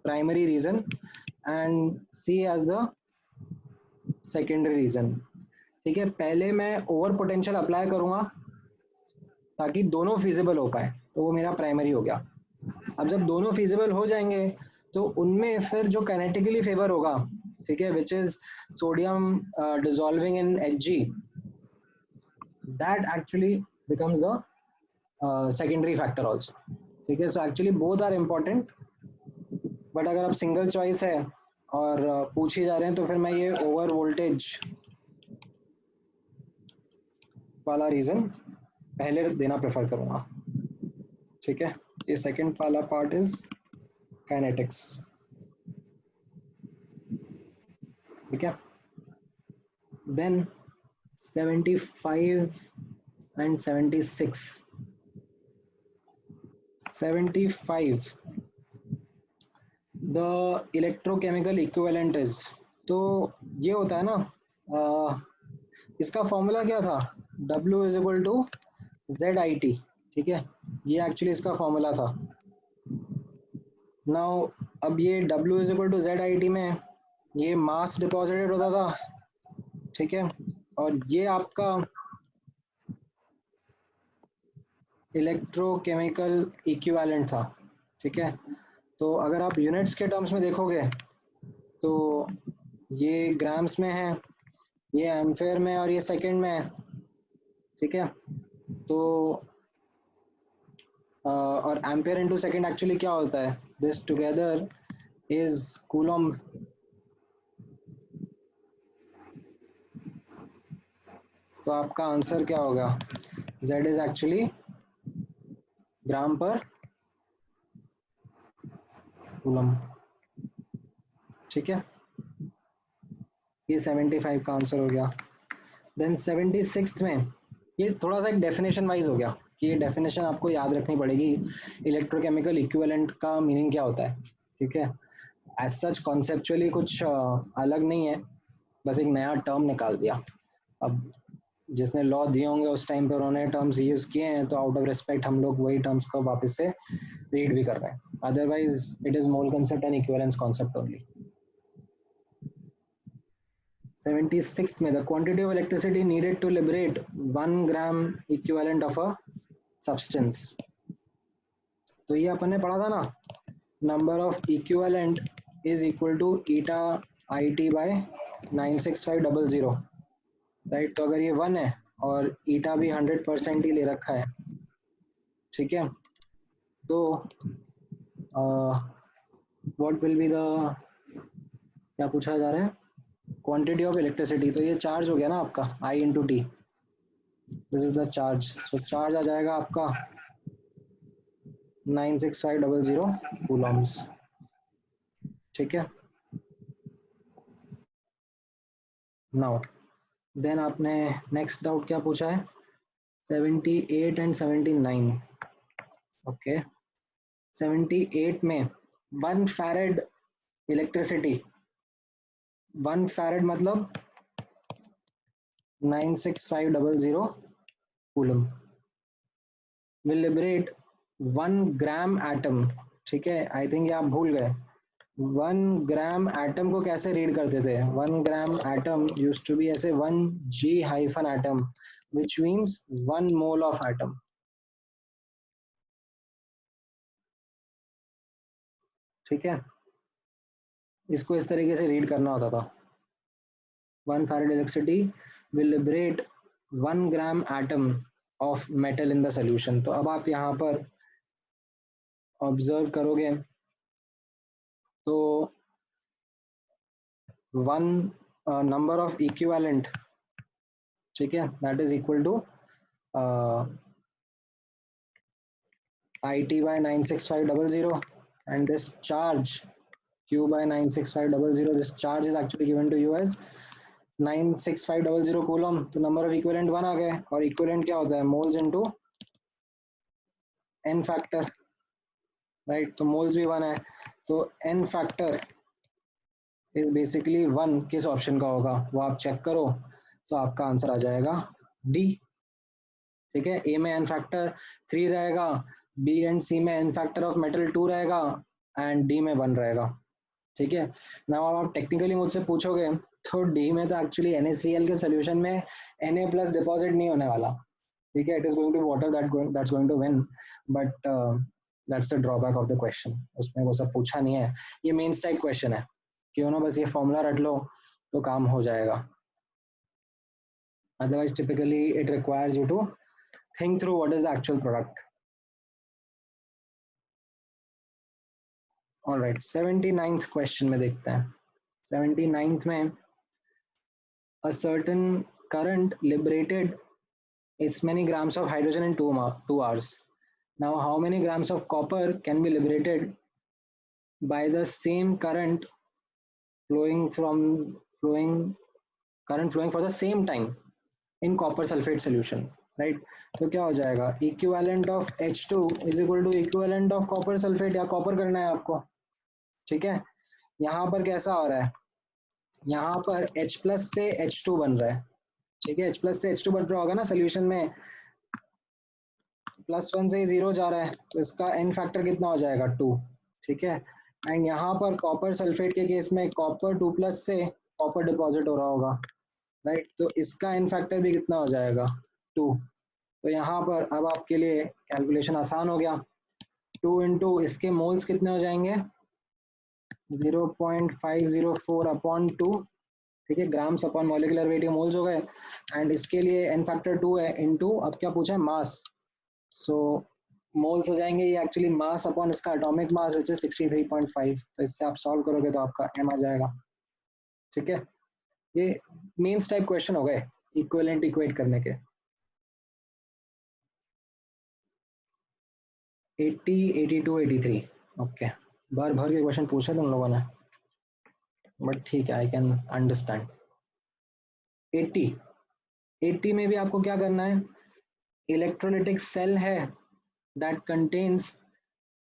primary reason and C as the secondary reason. ठीक है, पहले मैं ओवर पोटेंशियल अप्लाई करूंगा ताकि दोनों फिजिबल हो पाए, तो वो मेरा प्राइमरी हो गया. अब जब दोनों फिजिबल हो जाएंगे तो उनमें फिर जो काइनेटिकली फेवर होगा, ठीक है, which is sodium dissolving in Hg, that actually becomes a secondary factor also. ठीक है, so actually both are important, but अगर आप सिंगल चॉइस है और पूछ ही जा रहे हैं तो फिर मैं ये ओवर वोल्टेज वाला रीजन पहले देना प्रेफर करूंगा, ठीक है। ये सेकंड वाला पार्ट इज काइनेटिक्स, ठीक है। Then 75 and 76. 75 the electrochemical equivalent is, तो ये होता है ना, इसका फॉर्मूला क्या था, W is equal to ZIT, ठीक है। ये एक्चुअली इसका फॉर्मूला था। नाउ अब ये W is equal to ZIT में ये मास डिपॉजिटेड होता था, ठीक है, और ये आपका इलेक्ट्रोकेमिकल इक्विवेलेंट था, ठीक है। तो अगर आप यूनिट्स के टर्म्स में देखोगे तो ये ग्राम्स में है, ये एम्फेयर में, और ये सेकंड में है, ठीक है। तो और एम्पेयर इनटू सेकंड एक्चुअली क्या होता है, दिस टुगेदर इज कूलम। तो आपका आंसर क्या होगा, Z इज एक्चुअली ग्राम पर कूलम, ठीक है। ये 75 का आंसर हो गया। देन 76 में ये थोड़ा सा एक डेफिनेशन वाइज हो गया कि ये डेफिनेशन आपको याद रखनी पड़ेगी, इलेक्ट्रोकेमिकल इक्विवेलेंट का मीनिंग क्या होता है, ठीक है। एज सच कॉन्सेप्चुअली कुछ अलग नहीं है, बस एक नया टर्म निकाल दिया। अब जिसने लॉ दिए होंगे उस टाइम पर उन्होंने टर्म्स यूज किए हैं, तो आउट ऑफ रिस्पेक्ट हम लोग वही टर्म्स को वापस से रीड भी कर रहे हैं, otherwise it is mole concept and equivalence concept only. 76th में the quantity of electricity needed to liberate 1 gram equivalent of a substance, तो ये अपन ने पढ़ा था ना, number of equivalent is equal to eta IT by 96500, right. तो अगर ये 1 है और eta भी 100% ही ले रखा है, ठीक है, तो what will be the, क्या पूछा जा रहा है, क्वांटिटी ऑफ इलेक्ट्रिसिटी। तो ये चार्ज हो गया ना आपका I into T, this is the charge. So charge आ जाएगा आपका 96500 कूलम्स, ठीक है। नाउ देन आपने नेक्स्ट डाउट क्या पूछा है, 78 एंड 79, ओके। 78 में 1 फैरेड इलेक्ट्रिसिटी, 1 फैरेड मतलब 96500 coulomb will liberate 1 gram atom, ठीक है। आई थिंक ये आप भूल गए, 1 ग्राम एटम को कैसे रीड करते थे, 1 gram atom used to be ऐसे 1G hyphen atom which means 1 mole of atom, ठीक है। इसको इस तरीके से रीड करना होता था, 1 farad electricity will liberate 1 gram atom of metal in the solution। तो अब आप यहाँ पर ऑब्जर्व करोगे तो 1 number of equivalent, ठीक है, that is equal to IT by 96500 and this charge Q by 96500, this charge is actually given to you as 96500 coulomb. तो नंबर ऑफ इक्विवेलेंट 1 आ गए, और इक्विवेलेंट क्या होता है, moles into n factor, right. तो moles भी 1 है, तो n फैक्टर इज बेसिकली 1 किस ऑप्शन का होगा वो आप चेक करो, तो आपका आंसर आ जाएगा डी, ठीक है। ए में n फैक्टर 3 रहेगा, बी एंड सी में n फैक्टर ऑफ मेटल 2 रहेगा, एंड डी में 1 रहेगा, ठीक है। नाउ आप टेक्निकली मुझसे पूछोगे तो डी में तो एक्चुअली NaCl के सोल्यूशन में Na प्लस डिपॉजिट नहीं होने वाला, ठीक है। It is going to water that's going to win, but that's the drawback of the question, उसमें वो सब पूछा नहीं है। ये मेंस टाइप क्वेश्चन है, क्यों ना बस ये फॉर्मूला रट लो तो काम हो जाएगा, otherwise typically it requires you to think through what is the actual product. Alright, 79th question में देखते हैं। 79th में a certain current liberated its many grams of hydrogen in 2 hours. Now how many grams of copper can be liberated by the same current flowing for the same time in copper sulfate solution, right? तो क्या हो जाएगा, equivalent of H2 is equal to equivalent of copper sulphate, या copper करना है आपको, ठीक है। यहाँ पर कैसा हो रहा है, यहाँ पर H प्लस से H2 बन रहा है, ठीक है। H प्लस से H2 बन रहा होगा ना सोल्यूशन में, +1 से 0 जा रहा है, तो इसका n फैक्टर कितना हो जाएगा 2, ठीक है। एंड यहाँ पर कॉपर सल्फेट के केस में कॉपर 2+ से कॉपर डिपॉजिट हो रहा होगा, राइट, तो इसका n फैक्टर भी कितना हो जाएगा 2। तो यहाँ पर अब आपके लिए कैलकुलेशन आसान हो गया, 2 इंटू इसके मोल्स कितने हो जाएंगे 0.504/2, ठीक है, grams upon molecular weight moles हो गए। एंड इसके लिए n फैक्टर 2 है, इनटू अब क्या पूछा है मास, सो मोल्स हो जाएंगे ये एक्चुअली मास अपॉन इसका एटॉमिक मास विच इज 63.5, तो इससे आप सॉल्व करोगे तो आपका m आ जाएगा, ठीक है। ये मेंस टाइप क्वेश्चन हो गए इक्विवेलेंट इक्वेट करने के। 80, 82, 83 ओके, भर भर के क्वेश्चन पूछे तुम लोगों ने, बट ठीक है, आई कैन अंडरस्टैंड। 80 में भी आपको क्या करना है, इलेक्ट्रोलिटिक सेल है that contains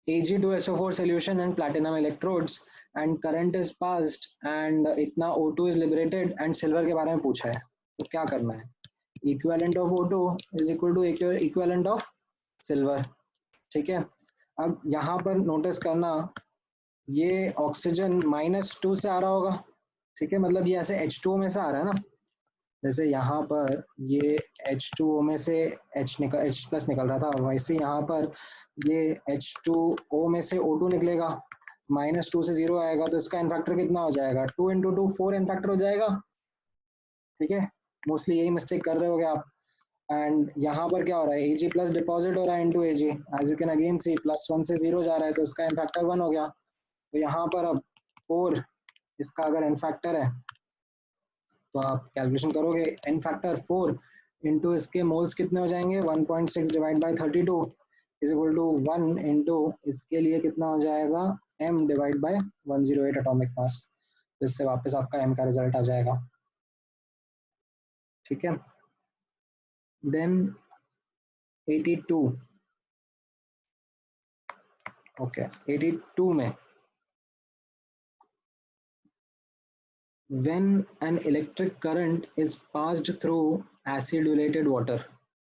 Ag2SO4 solution and platinum electrodes and current is passed and इतना O2 is liberated and silver के बारे में पूछा है, तो क्या करना है, equivalent of O2 is equal to equivalent of silver, ठीक है। अब यहाँ पर नोटिस करना ये ऑक्सीजन -2 से आ रहा होगा, ठीक है, मतलब ये ऐसे H2O में से आ रहा है ना, जैसे यहाँ पर ये H2O में से H प्लस निकल रहा था, वैसे यहाँ पर ये H2O में से O2 निकलेगा, -2 से 0 आएगा, तो इसका एन फैक्टर कितना हो जाएगा 2 इंटू 2 4 एन फैक्टर हो जाएगा, ठीक है। मोस्टली यही मिस्टेक कर रहे होगे आप। एंड यहाँ पर क्या हो रहा है, Ag प्लस डिपॉजिट हो रहा है into Ag, as you can again see +1 से 0 जा रहा है, तो इसका एन फैक्टर 1 हो गया। तो यहाँ पर अब 4 इसका अगर एन फैक्टर है तो आप कैलकुलेशन करोगे, एन फैक्टर 4 इंटू इसके मोल्स कितने हो जाएंगे 1.6 divide by 32 is equal to 1 into इसके लिए कितना हो जाएगा m divide by 108 atomic mass, इससे वापस आपका m का रिजल्ट आ जाएगा, ठीक है। देन 82 ओके, 82 में when an electric current is passed through acidulated water,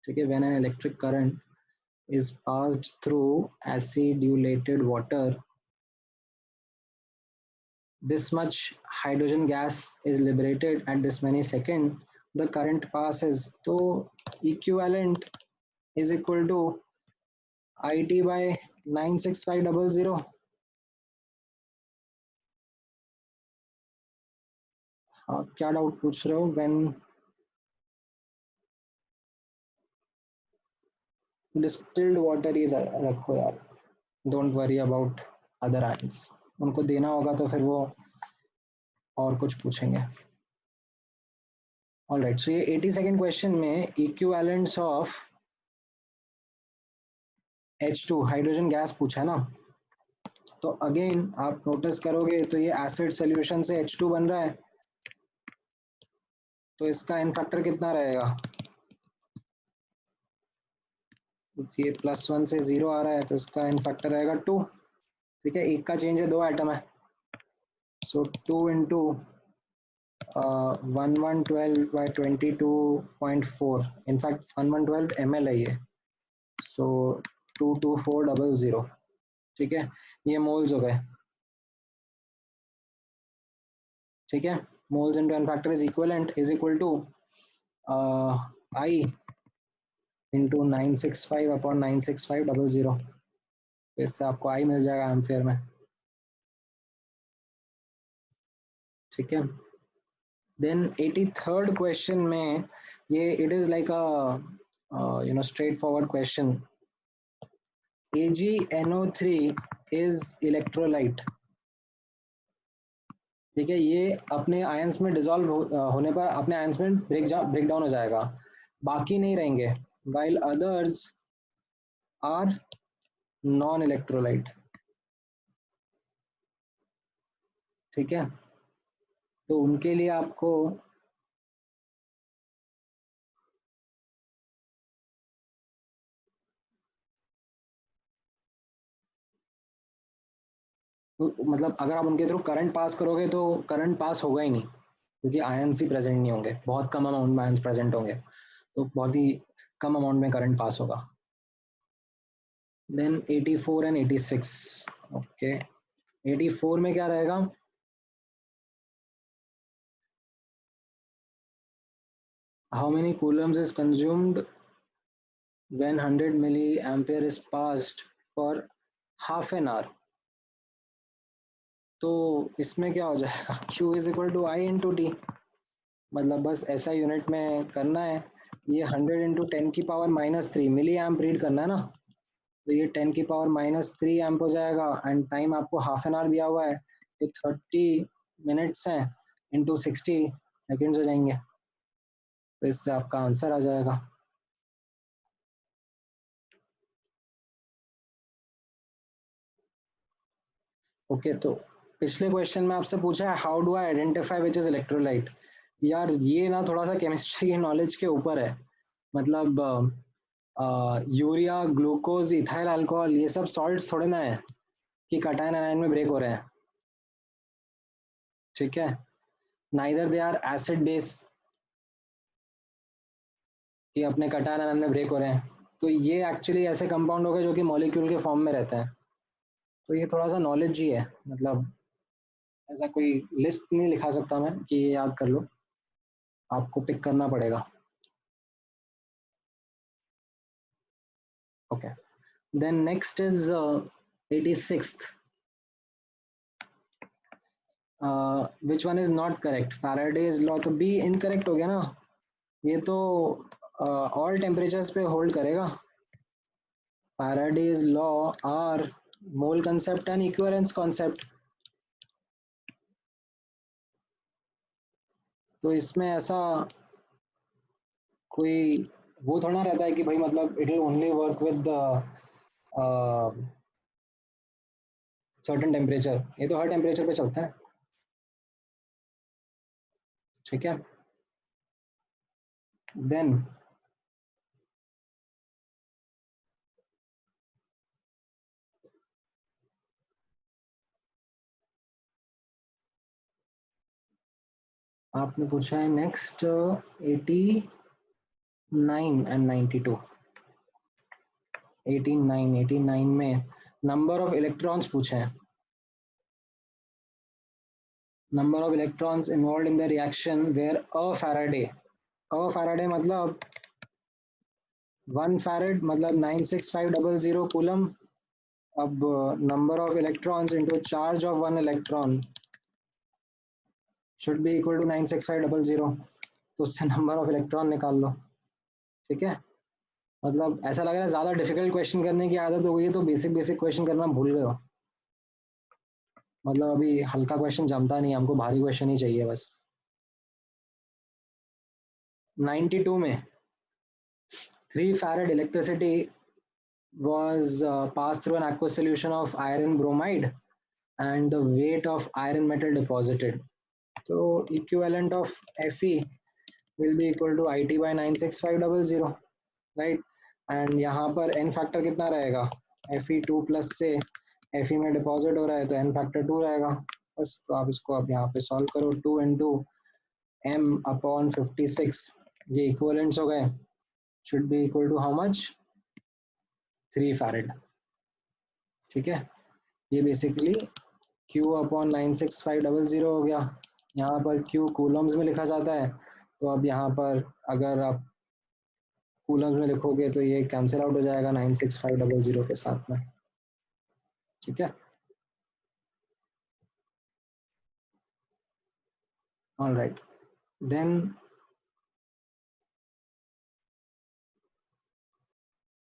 ठीक है, when an electric current is passed through acidulated water, this much hydrogen gas is liberated at this many second, the current passes, so equivalent is equal to IT by 96500। हाँ, क्या doubt पूछ रहे हो, when distilled water ही रखो यार, don't worry about other आंस, उनको देना होगा तो फिर वो और कुछ पूछेंगे। ऑलराइट, सो ये 82nd क्वेश्चन में equivalents of H2 hydrogen gas पूछा है ना, तो अगेन आप नोटिस करोगे तो ये एसिड सॉल्यूशन से H2 बन रहा है, तो इसका एन फैक्टर कितना रहेगा, ये +1 से 0 आ रहा है, तो इसका एन फैक्टर रहेगा 2, ठीक है। एक का चेंज है, 2 एटम है, सो 2 इंटू 1112 by 22.4, इनफैक्ट 1112 ml है ये, सो 22400, ठीक है, ये मोल्स हो गए, ठीक है। Moles into n factor is equal to I into 965/96500, तो इससे आपको I मिल जाएगा एम्पियर में, ठीक है। देन 83rd क्वेश्चन में ये it is like a straight forward question, AgNO3 is electrolyte, ठीक है, ये अपने आयंस में डिसॉल्व होने पर अपने आयंस में ब्रेक डाउन हो जाएगा, बाकी नहीं रहेंगे, while others are non electrolyte. ठीक है, तो उनके लिए आपको मतलब अगर आप उनके थ्रू करंट पास करोगे तो करंट पास होगा ही नहीं, क्योंकि आयंस ही प्रेजेंट नहीं होंगे, बहुत कम अमाउंट में आयंस प्रेजेंट होंगे, तो बहुत ही कम अमाउंट में करंट पास होगा। देन 84 एंड 86, ओके 84 में क्या रहेगा, how many coulombs is consumed when 100 milliampere is passed for half an hour। तो इसमें क्या हो जाएगा, Q is equal to I into T, मतलब बस ऐसा यूनिट में करना है, ये 100 इंटू 10⁻³ मिली एम्प रीड करना है ना, तो ये 10⁻³ एम्प हो जाएगा, एंड टाइम आपको हाफ एन आवर दिया हुआ है, तो 30 मिनट्स हैं इंटू 60 सेकेंड्स हो जाएंगे, तो इससे आपका आंसर आ जाएगा। ओके तो पिछले क्वेश्चन में आपसे पूछा है how do I identify which is electrolyte. यार ये ना थोड़ा सा केमिस्ट्री की नॉलेज के ऊपर है, मतलब यूरिया, ग्लूकोज, इथाइल अल्कोहल, ये सब सॉल्ट्स थोड़े ना है कि कटायन आयन में ब्रेक हो रहे हैं। ठीक है, neither they are acid base कि अपने कटायन आयन में ब्रेक हो रहे हैं, तो ये एक्चुअली ऐसे कंपाउंड हो गए जो कि मॉलिक्यूल के फॉर्म में रहते हैं। तो ये थोड़ा सा नॉलेज ही है, मतलब ऐसा कोई लिस्ट नहीं लिखा सकता मैं कि ये याद कर लो, आपको पिक करना पड़ेगा। Okay then next is 86th, which one is not correct, Faraday's law, तो बी इनकरेक्ट हो गया ना, ये तो ऑल टेम्परेचर्स पे होल्ड करेगा। Faraday's law are mole concept and equivalence concept, तो इसमें ऐसा कोई वो थोड़ा रहता है कि भाई मतलब it will only work with certain temperature, ये तो हर टेम्परेचर पे चलता है। ठीक है, देन आपने पूछा है नेक्स्ट 89 एंड 92। 89 में नंबर ऑफ इलेक्ट्रॉन्स पूछे हैं, number of electrons involved in the reaction where a Faraday मतलब 1 फैराड मतलब 96500 कूलम। अब number of electrons into charge of 1 electron should be equal to 96500, तो उससे नंबर ऑफ इलेक्ट्रॉन निकाल लो। ठीक है, मतलब ऐसा लग रहा है ज्यादा डिफिकल्ट क्वेश्चन करने की आदत हो गई है, तो बेसिक बेसिक क्वेश्चन करना भूल गए हो, मतलब अभी हल्का क्वेश्चन जमता नहीं, हमको भारी क्वेश्चन ही चाहिए बस। 92 में 3 farad electricity was passed through an aqueous solution of iron bromide and the weight of iron metal deposited. So equivalent of Fe will be equal to IT by 96500, right? And यहाँ पर n factor कितना रहेगा, Fe2 plus से Fe में deposit हो रहा है तो n फैक्टर 2 रहेगा बस। तो आप इसको अब यहाँ पे सॉल्व करो, 2 इंटू m अपॉन 56, ये इक्वलेंट्स हो गए, should be equal to how much, 3 farad. ठीक है, ये बेसिकली Q अपॉन 96500 हो गया, यहाँ पर Q कूलम्स में लिखा जाता है, तो अब यहाँ पर अगर आप कूलम्स में लिखोगे तो ये कैंसिल आउट हो जाएगा 96500 के साथ में। ठीक है, ऑलराइट, देन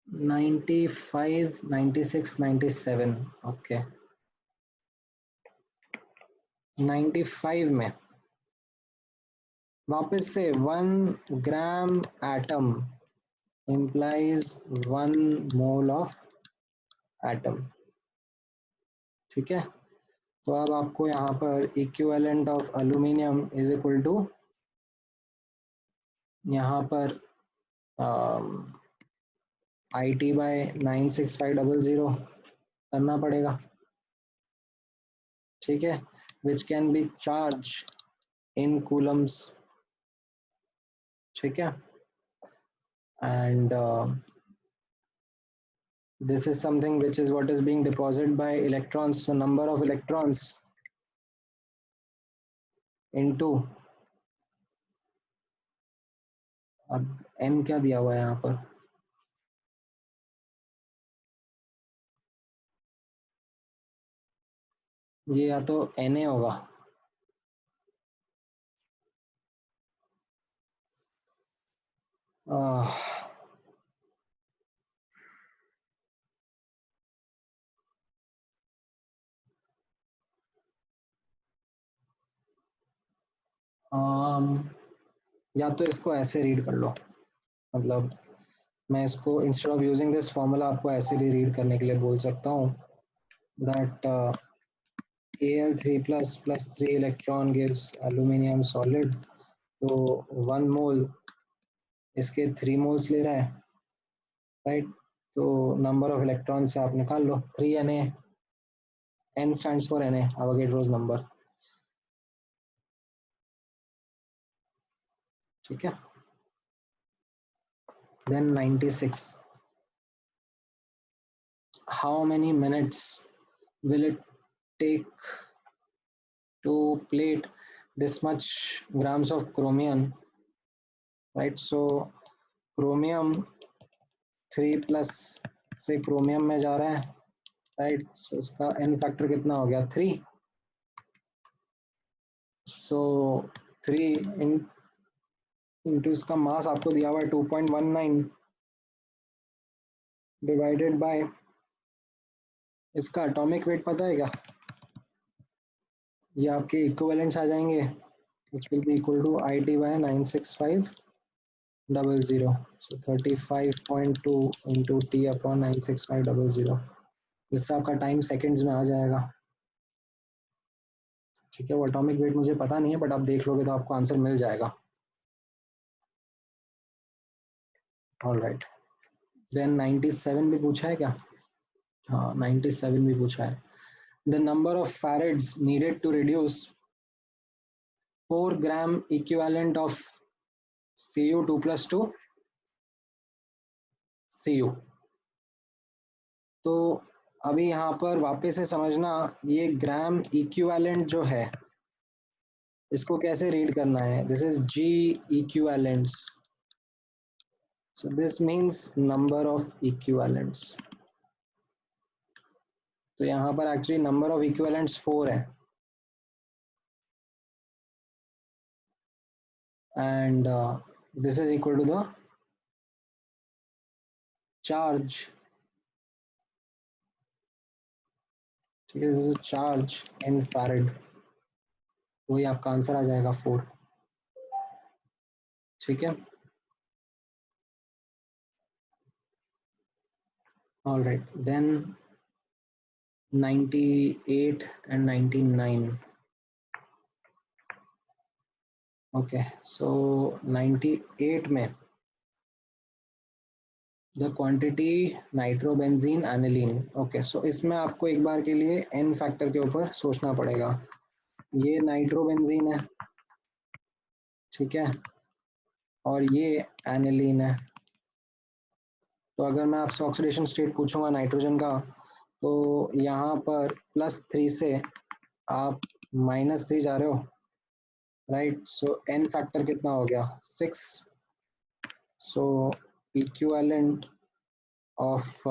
95, 96, 97, ओके 95 में वापस से 1 gram atom implies 1 mole of atom. ठीक है, तो अब आपको यहाँ पर equivalent of aluminium is equal to यहाँ पर IT बाय 96500 करना पड़ेगा। ठीक है, which can be charge in coulombs. ठीक है, and this is something which is what is being deposited by electrons, so number of electrons into, अब n क्या दिया हुआ है यहाँ पर, ये या तो Na होगा, या तो इसको ऐसे रीड कर लो, मतलब मैं इसको instead of using this formula आपको ऐसे भी रीड करने के लिए बोल सकता हूँ that Al3 plus 3 electron gives aluminium solid, तो 1 मोल इसके 3 मोल्स ले रहा है, राइट। तो नंबर ऑफ इलेक्ट्रॉन से आप निकाल लो 3Na, n stands for Na, Avogadro's number। ठीक है, then 96, how many minutes will it take to plate this much grams of chromium, right? So chromium 3 plus से chromium में जा रहा है, राइट। सो इसका n फैक्टर कितना हो गया 3, सो 3 इंटू इसका मास आपको दिया हुआ है 2.19 डिवाइडेड बाय इसका एटॉमिक वेट पता है क्या, ये आपके इक्विवेलेंट्स आ जाएंगे, which will be equal to IT by 96500, so 35.2 into T upon 96500, इससे आपका टाइम सेकंड्स में आ जाएगा। ठीक है, वो एटॉमिक वेट मुझे पता नहीं है, बट आप देख लोगे तो आपको आंसर मिल जाएगा। ऑलराइट, देन 97 भी पूछा है क्या, हाँ 97 भी पूछा है। The number of faradays needed to reduce 4 gram equivalent of Cu2+2 Cu। तो अभी यहाँ पर वापस से समझना, ये ग्राम इक्विवेलेंट जो है इसको कैसे रीड करना है, this is G equivalents, so this means number of equivalents. तो यहाँ पर एक्चुअली नंबर ऑफ इक्विवेलेंट्स 4 है, and this is equal to the charge. ठीक है, this is charge in farad, वही आपका आंसर आ जाएगा 4। ठीक है, all right, then 98 and 99। Okay, so 98 में the quantity nitrobenzene aniline. Okay, so इसमें आपको एक बार के लिए n फैक्टर के ऊपर सोचना पड़ेगा। ये नाइट्रोबेंजीन है, ठीक है, और ये एनिलीन है। तो अगर मैं आपसे ऑक्सीडेशन स्टेट पूछूंगा नाइट्रोजन का, तो यहाँ पर +3 से आप -3 जा रहे हो, राइट। सो n फैक्टर कितना हो गया 6, सो इक्विवेलेंट ऑफ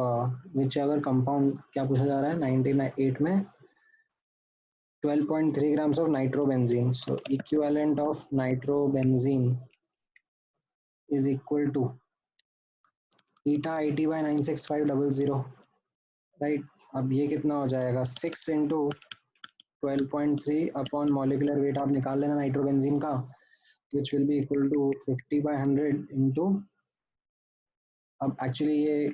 whichever कंपाउंड, क्या पूछा जा रहा है 98 में 12.3 grams of nitrobenzene, so equivalent of nitrobenzene is equal to eta IT by 96500, right. अब ये कितना हो जाएगा 6 into 12.3 अपॉन मॉलिकुलर वेट आप निकाल लेना नाइट्रोबेंजीन का, which will be equal to 50/100 into, अब एक्चुअली ये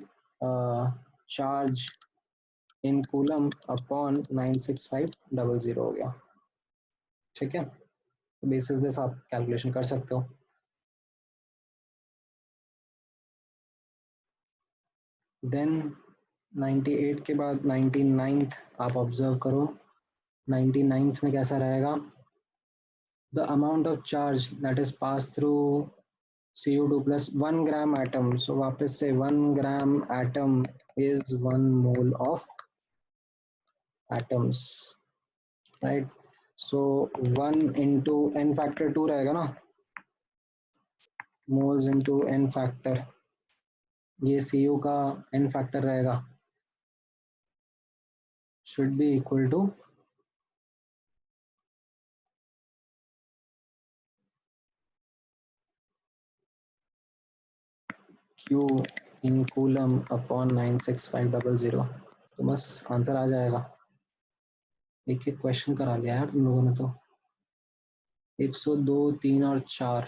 चार्ज इन कूलम अपॉन 96500 हो गया, ठीक है। तो बेसिस दिस आप कैलकुलेशन कर सकते हो। देन 98 के बाद 99th आप ऑब्जर्व करो, 99th में कैसा रहेगा, the amount of charge that is pass through Cu2 plus 1 gram atom, so वापस से 1 gram atom is 1 mole of atoms, right? So 1 into n factor 2 रहेगा ना, moles into n factor, ये Cu का n factor रहेगा, should be equal to Q in coulomb upon 96500, तो बस answer आ जाएगा। एक एक क्वेश्चन करा लिया यार तुम लोगों ने तो, 102, 3 और 4,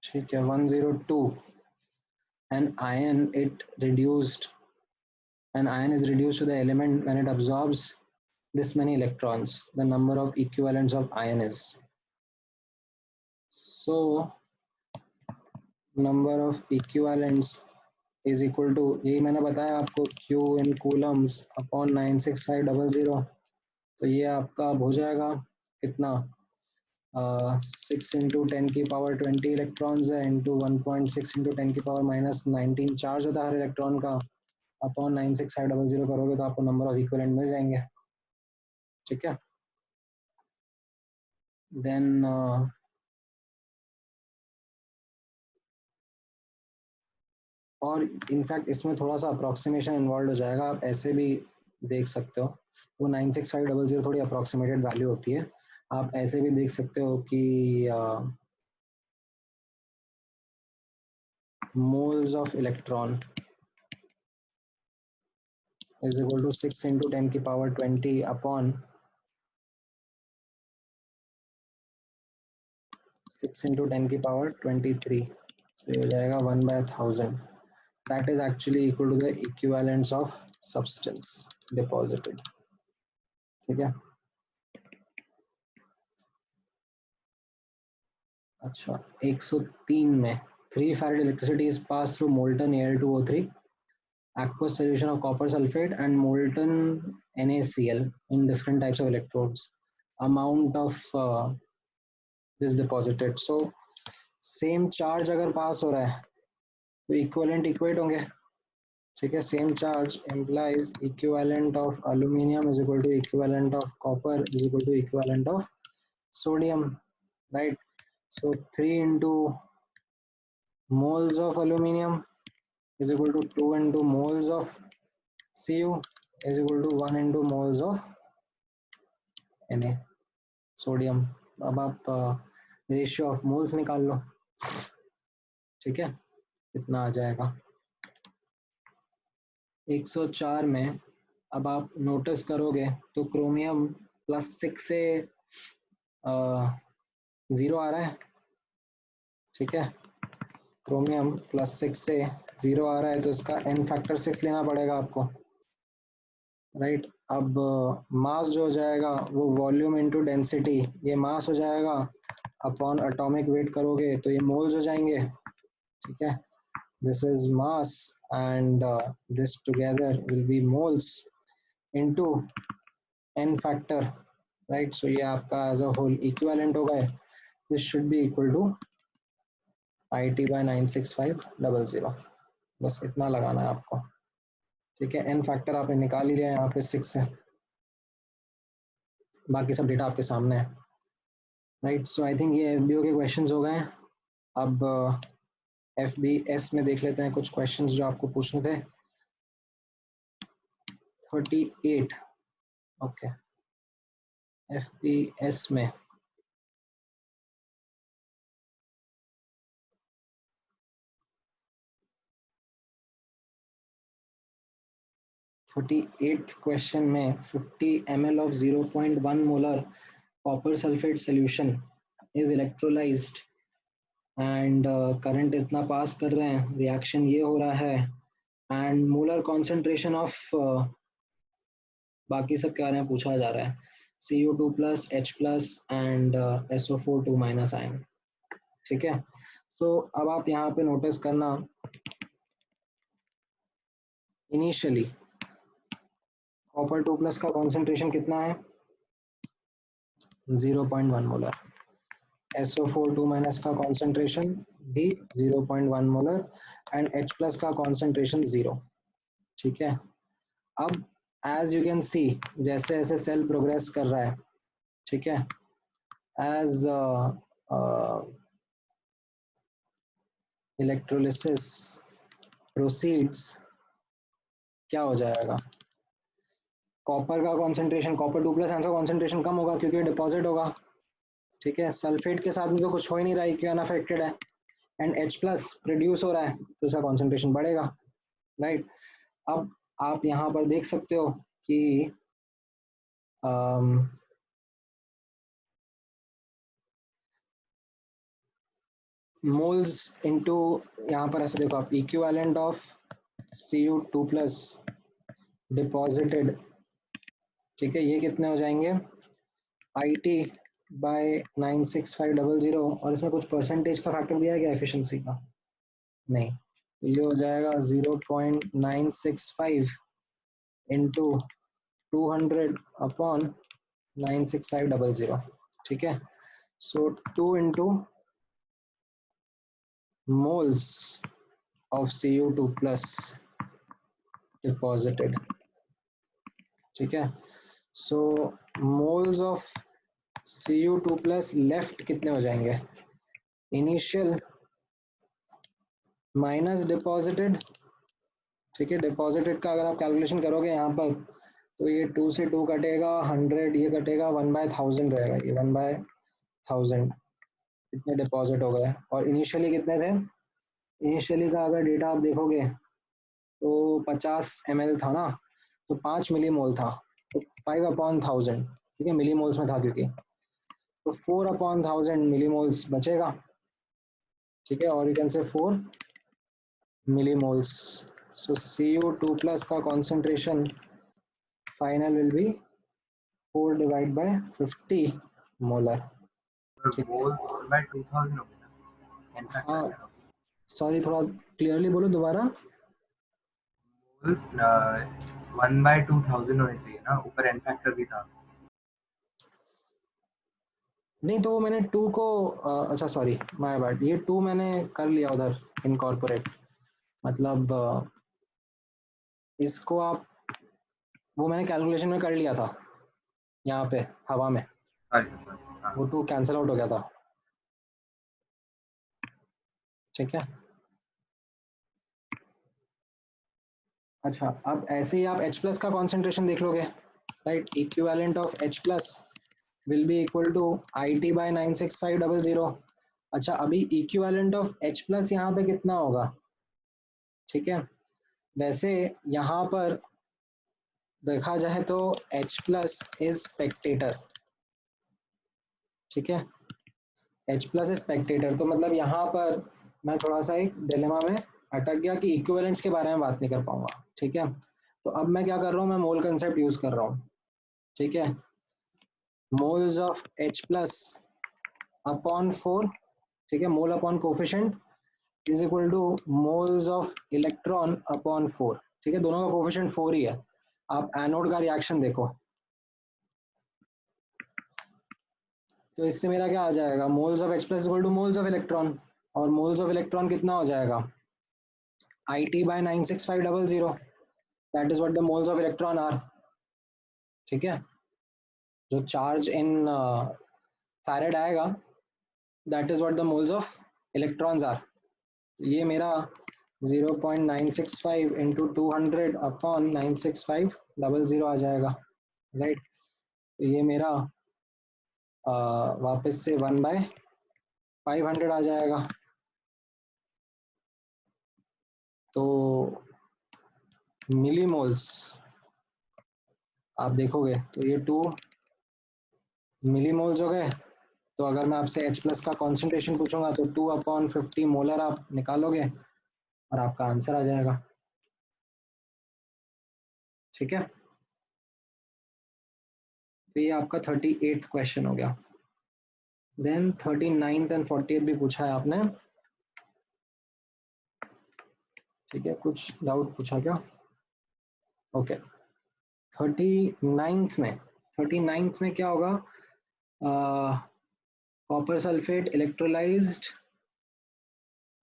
ठीक है। 102, an ion is reduced to the element when it absorbs this many electrons. The number of equivalents of ion is, so number of equivalents is equal to, यही मैंने बताया आपको, Q in coulombs upon 96500, तो ये आपका हो जाएगा कितना, 6 इंटू 10 की पावर 20 इलेक्ट्रॉन्स है, इंटू 1.6 इंटू 10 की पावर -19 चार्ज होता है हर इलेक्ट्रॉन का, अपॉन 96500 करोगे तो आपको नंबर ऑफ इक्विवेलेंट मिल जाएंगे, ठीक है। देन और इनफैक्ट इसमें थोड़ा सा अप्रॉक्सीमेशन इन्वॉल्व हो जाएगा, आप ऐसे भी देख सकते हो, वो 96500 थोड़ी अप्रॉक्सीमेटेड वैल्यू होती है, आप ऐसे भी देख सकते हो कि moles of electron is equal to 6 into 10 की पावर 20 अपॉन 6 into 10 की पावर 23, so ये हो जाएगा 1/1000, that is actually equal to the equivalence of substance deposited, ठीक है। अच्छा 103 में 3 farad electricity is passed through molten Al2O3, aqueous solution of copper sulfate and molten NaCl in different types of electrodes, amount of this deposited, so same charge अगर पास हो रहा है तो equivalent equate होंगे, ठीक है। Same charge implies equivalent of aluminium is equal to equivalent of copper is equal to equivalent of sodium, right. So 3 into moles of aluminium is equal to 2 into moles of Cu is equal to 1 into moles of Na, sodium. अब आप ratio of moles निकाल लो, ठीक है, कितना आ जाएगा। 104 में अब आप नोटिस करोगे तो क्रोमियम +6 से 0 आ रहा है, ठीक है। क्रोमियम +6 से 0 आ रहा है तो इसका n फैक्टर 6 लेना पड़ेगा आपको, राइट। अब मास जो हो जाएगा वो वॉल्यूम इनटू डेंसिटी, ये मास हो जाएगा, अपॉन एटॉमिक वेट करोगे तो ये मोल्स हो जाएंगे, ठीक है। This is mass and this together will be moles into n factor, right. So ये आपका एज अ होल इक्विवेलेंट हो गए, this should be equal to IT/96500, बस इतना लगाना है आपको, ठीक है। n फैक्टर आपने निकाल ही लिया यहाँ पे 6 से, बाकी सब डेटा आपके सामने है, राइट। सो आई थिंक ये FBO के क्वेश्चंस हो गए हैं। अब FBS में देख लेते हैं कुछ क्वेश्चंस जो आपको पूछने थे। 38, ओके। FBS में 48th क्वेश्चन में 50 ml of 0.1 molar copper sulfate solution is electrolyzed and current इतना पास कर रहे हैं, रिएक्शन ये हो रहा है and molar concentration of बाकी सब क्या रहे हैं पूछा जा रहा है CO2 plus H plus and SO4 2 minus ion. ठीक है, सो अब आप यहाँ पे नोटिस करना इनिशियली कॉपर 2 प्लस का कॉन्सेंट्रेशन कितना है 0.1 मोलर, SO4 2 माइनस का कॉन्सेंट्रेशन भी 0.1 मोलर एंड H प्लस का कॉन्सेंट्रेशन 0. ठीक है, अब एज यू कैन सी जैसे जैसे सेल प्रोग्रेस कर रहा है, ठीक है, एज इलेक्ट्रोलिसिस प्रोसीड्स क्या हो जाएगा, कॉपर का कॉन्सेंट्रेशन, कॉपर 2 प्लस का कॉन्सेंट्रेशन कम होगा क्योंकि डिपॉजिट होगा. ठीक है, सल्फेट के साथ में तो कुछ हो ही नहीं रहा है कि अनअफेक्टेड है एंड H प्लस प्रोड्यूस हो रहा है तो इसका कॉन्सेंट्रेशन बढ़ेगा. राइट, अब आप यहाँ पर देख सकते हो कि मोल्स इनटू, यहाँ पर ऐसे देखो आप, equivalent of Cu2 plus deposited. ठीक है, ये कितने हो जाएंगे IT बाय 96500 और इसमें कुछ परसेंटेज का फैक्टर दिया है क्या एफिशिएंसी का, नहीं, ये हो जाएगा 0.965 इंटू 200 अपॉन 96500. ठीक है, सो 2 into moles of Cu2 plus deposited. ठीक है, सो moles of Cu2 plus left कितने हो जाएंगे, इनिशियल माइनस डिपॉजिटेड. ठीक है, डिपॉजिटेड का अगर आप कैलकुलेशन करोगे यहाँ पर तो ये 2 से 2 कटेगा, 100 ये कटेगा, 1/1000 रहेगा, ये 1/1000 कितने डिपॉजिट हो गए. और इनिशियली कितने थे, इनिशियली का अगर डेटा आप देखोगे तो 50 ml था ना, तो 5 मिलीमोल था, तो 5/1000. ठीक है, मिलीमोल्स में था क्योंकि, तो 4/1000 मिलीमोल्स बचेगा. ठीक है, और you can say 4 millimoles. So Cu2 plus का concentration final will be 4 divide by 50 molar. हाँ, सॉरी थोड़ा क्लियरली बोलो दोबारा. 1/2000 होने चाहिए ना, ऊपर एन फैक्टर भी था. नहीं तो वो मैंने 2 को अच्छा सॉरी माय बैड, ये 2 मैंने कर लिया उधर इनकॉर्पोरेट, मतलब इसको आप, वो मैंने कैलकुलेशन में कर लिया था यहाँ पे हवा में, वो 2 कैंसिल आउट हो गया था. ठीक है, अच्छा अब ऐसे ही आप H प्लस का कॉन्सेंट्रेशन देख लोगे. Right, equivalent of H plus will be equal to IT by 96500. अच्छा, अभी इक्विवेलेंट ऑफ H प्लस यहाँ पे कितना होगा. ठीक है, वैसे यहाँ पर देखा जाए तो H प्लस इज स्पेक्टेटर. ठीक है, H प्लस इज स्पेक्टेटर, तो मतलब यहाँ पर मैं थोड़ा सा एक डिलेमा में अटक गया कि इक्विवेलेंट्स के बारे में बात नहीं कर पाऊंगा. ठीक है, तो अब मैं क्या कर रहा हूँ, मैं मोल कंसेप्ट यूज कर रहा हूँ. ठीक है, moles of H plus upon 4. ठीक है, mole upon coefficient is equal to moles of electron upon 4. ठीक है, दोनों का कोफिशिएंट 4 ही है. आप एनोड का रिएक्शन देखो तो इससे मेरा क्या आ जाएगा, moles of H plus equal to moles of electron, और मोल्स ऑफ इलेक्ट्रॉन कितना हो जाएगा IT by 96500. That is what the moles of electron are. ठीक है, जो चार्ज इन फैरेड आएगा that is what the moles of electrons are. ये मेरा 0.965 इंटू 200 अपॉन 96500 आ जाएगा. राइट, तो ये मेरा वापस से 1/500 आ जाएगा. तो मिलीमोल्स आप देखोगे तो ये 2 मिलीमोल्स हो गए। तो अगर मैं आपसे H प्लस का कॉन्सेंट्रेशन पूछूंगा तो 2/50 मोलर आप निकालोगे और आपका आंसर आ जाएगा। ठीक है, तो ये आपका 38th क्वेश्चन हो गया। देन 39th एंड 40th भी पूछा है आपने। ठीक है, कुछ डाउट पूछा क्या? ओके, 39th में क्या होगा? कॉपर सल्फेट इलेक्ट्रोलाइज्ड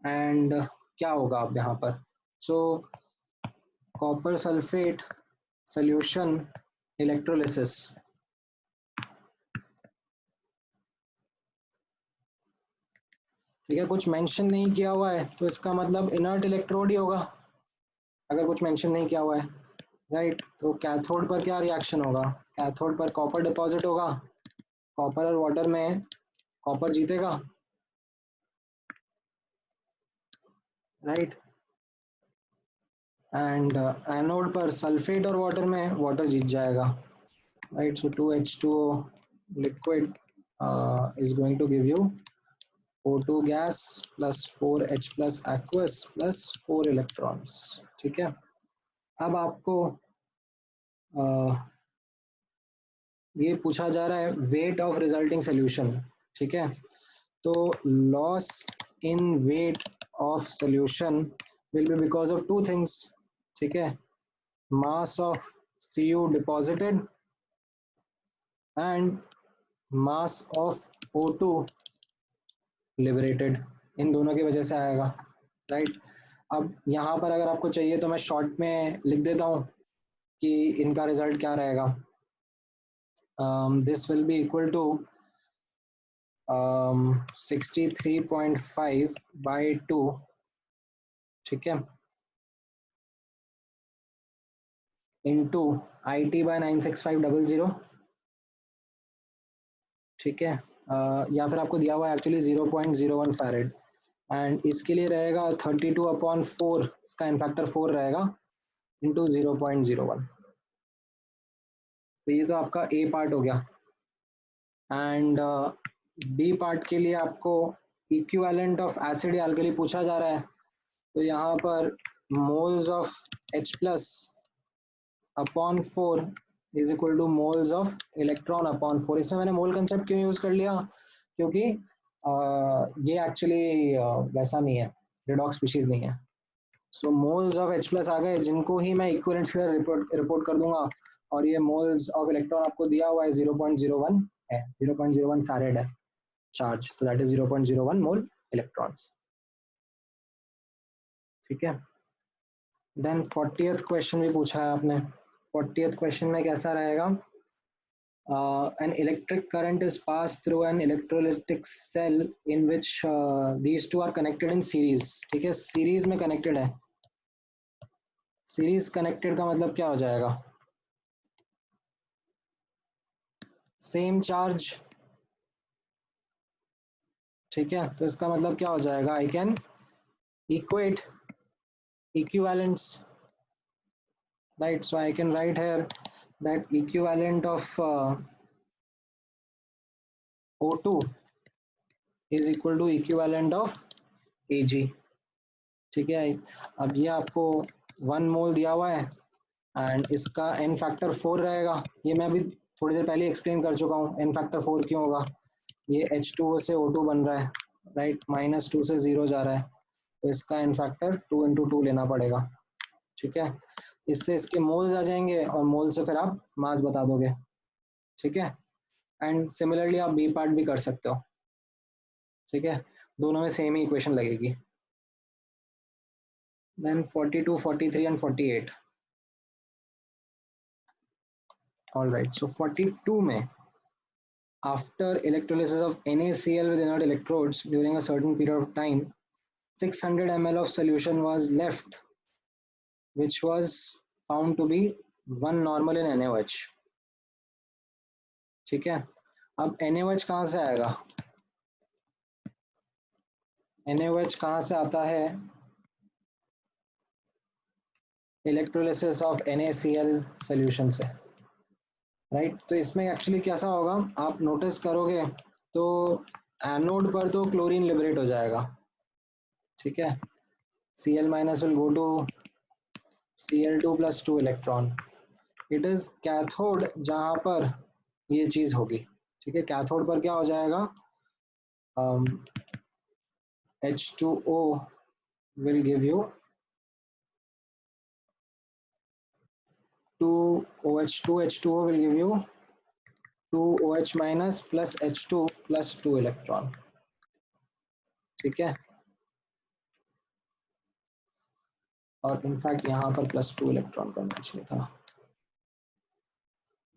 एंड क्या होगा अब यहाँ पर? सो कॉपर सल्फेट सॉल्यूशन इलेक्ट्रोलिसिस। ठीक है, कुछ मेंशन नहीं किया हुआ है तो इसका मतलब इनर्ट इलेक्ट्रोड ही होगा, अगर कुछ मेंशन नहीं किया हुआ है, राइट। तो कैथोड पर क्या रिएक्शन होगा? कैथोड पर कॉपर डिपॉजिट होगा, कॉपर और वाटर में कॉपर जीतेगा, राइट। एंड एनोड पर सल्फेट और वाटर में वाटर जीत जाएगा, right. So 2H2O liquid is going to give you O2 gas plus 4H plus aqueous plus 4 electrons। ठीक है, अब आपको ये पूछा जा रहा है वेट ऑफ रिजल्टिंग सोल्यूशन। ठीक है, तो loss in weight of solution will be because of 2 things. ठीक है, mass of Cu deposited and mass of O2 liberated, इन दोनों की वजह से आएगा, राइट। अब यहाँ पर अगर आपको चाहिए तो मैं शॉर्ट में लिख देता हूँ कि इनका रिजल्ट क्या रहेगा। This will be equal to 63.5/2। ठीक है, इंटू IT/96500। ठीक है, या फिर आपको दिया हुआ है एक्चुअली 0.01 फैरेड एंड इसके लिए रहेगा 32/4, इसका इनफैक्टर 4 रहेगा इंटू 0.01। तो ये तो आपका ए पार्ट हो गया। एंड बी पार्ट के लिए आपको इक्विवेलेंट ऑफ एसिड या अल्कली पूछा जा रहा है। तो यहाँ पर moles of H plus upon 4 is equal to moles of electron upon 4। इसमें मैंने मोल कंसेप्ट क्यों यूज कर लिया? क्योंकि ये एक्चुअली वैसा नहीं है, रिडॉक्स स्पीशीज नहीं है। सो मोल्स ऑफ H प्लस आ गए, जिनको ही मैं इक्विवेलेंट की तरह रिपोर्ट कर दूंगा। और ये मोल्स ऑफ इलेक्ट्रॉन आपको दिया हुआ है 0.01 है, 0.01 फैरेड है चार्ज, तो दैट इज 0.01 मोल इलेक्ट्रॉन्स। ठीक है, देन 40th क्वेश्चन भी पूछा है आपने। 40th क्वेश्चन में कैसा रहेगा? An electric current is passed through an electrolytic cell in which these two are connected in series। ठीक है, सीरीज में कनेक्टेड है। सीरीज कनेक्टेड का मतलब क्या हो जाएगा? Same charge. ठीक है, तो इसका मतलब क्या हो जाएगा? I can equate equivalence, right? So I can write here that equivalent of O2 is equal to equivalent of Ag। ठीक है, अब ये आपको 1 मोल दिया हुआ है एंड इसका n फैक्टर 4 रहेगा। ये मैं अभी थोड़ी देर पहले एक्सप्लेन कर चुका हूँ n फैक्टर 4 क्यों होगा। ये H2O से O2 बन रहा है, राइट, -2 से 0 जा रहा है, तो इसका n फैक्टर 2 × 2 लेना पड़ेगा। ठीक है, इससे इसके मोल्स आ जाएंगे और मोल से फिर आप मास बता दोगे। ठीक है, एंड सिमिलरली आप बी पार्ट भी कर सकते हो। ठीक है, दोनों में सेम ही इक्वेशन लगेगी। Then 42, 43 and 48। ऑलराइट, सो 42 में after electrolysis of NaCl with inert electrodes during a certain period of time, 600 ml of solution was left, which was found to be 1 normal in NaOH। ठीक है, अब NaOH कहाँ से आएगा? NaOH कहाँ से आता है? इलेक्ट्रोलिसिस ऑफ NaCl सॉल्यूशन से। राइट। तो इसमें एक्चुअली कैसा होगा, आप नोटिस करोगे तो एनोड पर तो क्लोरीन लिबरेट हो जाएगा, ठीक है, Cl minus will go to Cl2 plus 2 electron. It is cathode जहां पर ये चीज होगी, ठीक है। कैथोड पर क्या हो जाएगा, H2O will give you 2OH2, H2O will give you 2OH minus plus H2 plus 2 electron, ठीक है। और इनफैक्ट यहाँ पर प्लस 2 इलेक्ट्रॉन का चाहिए था।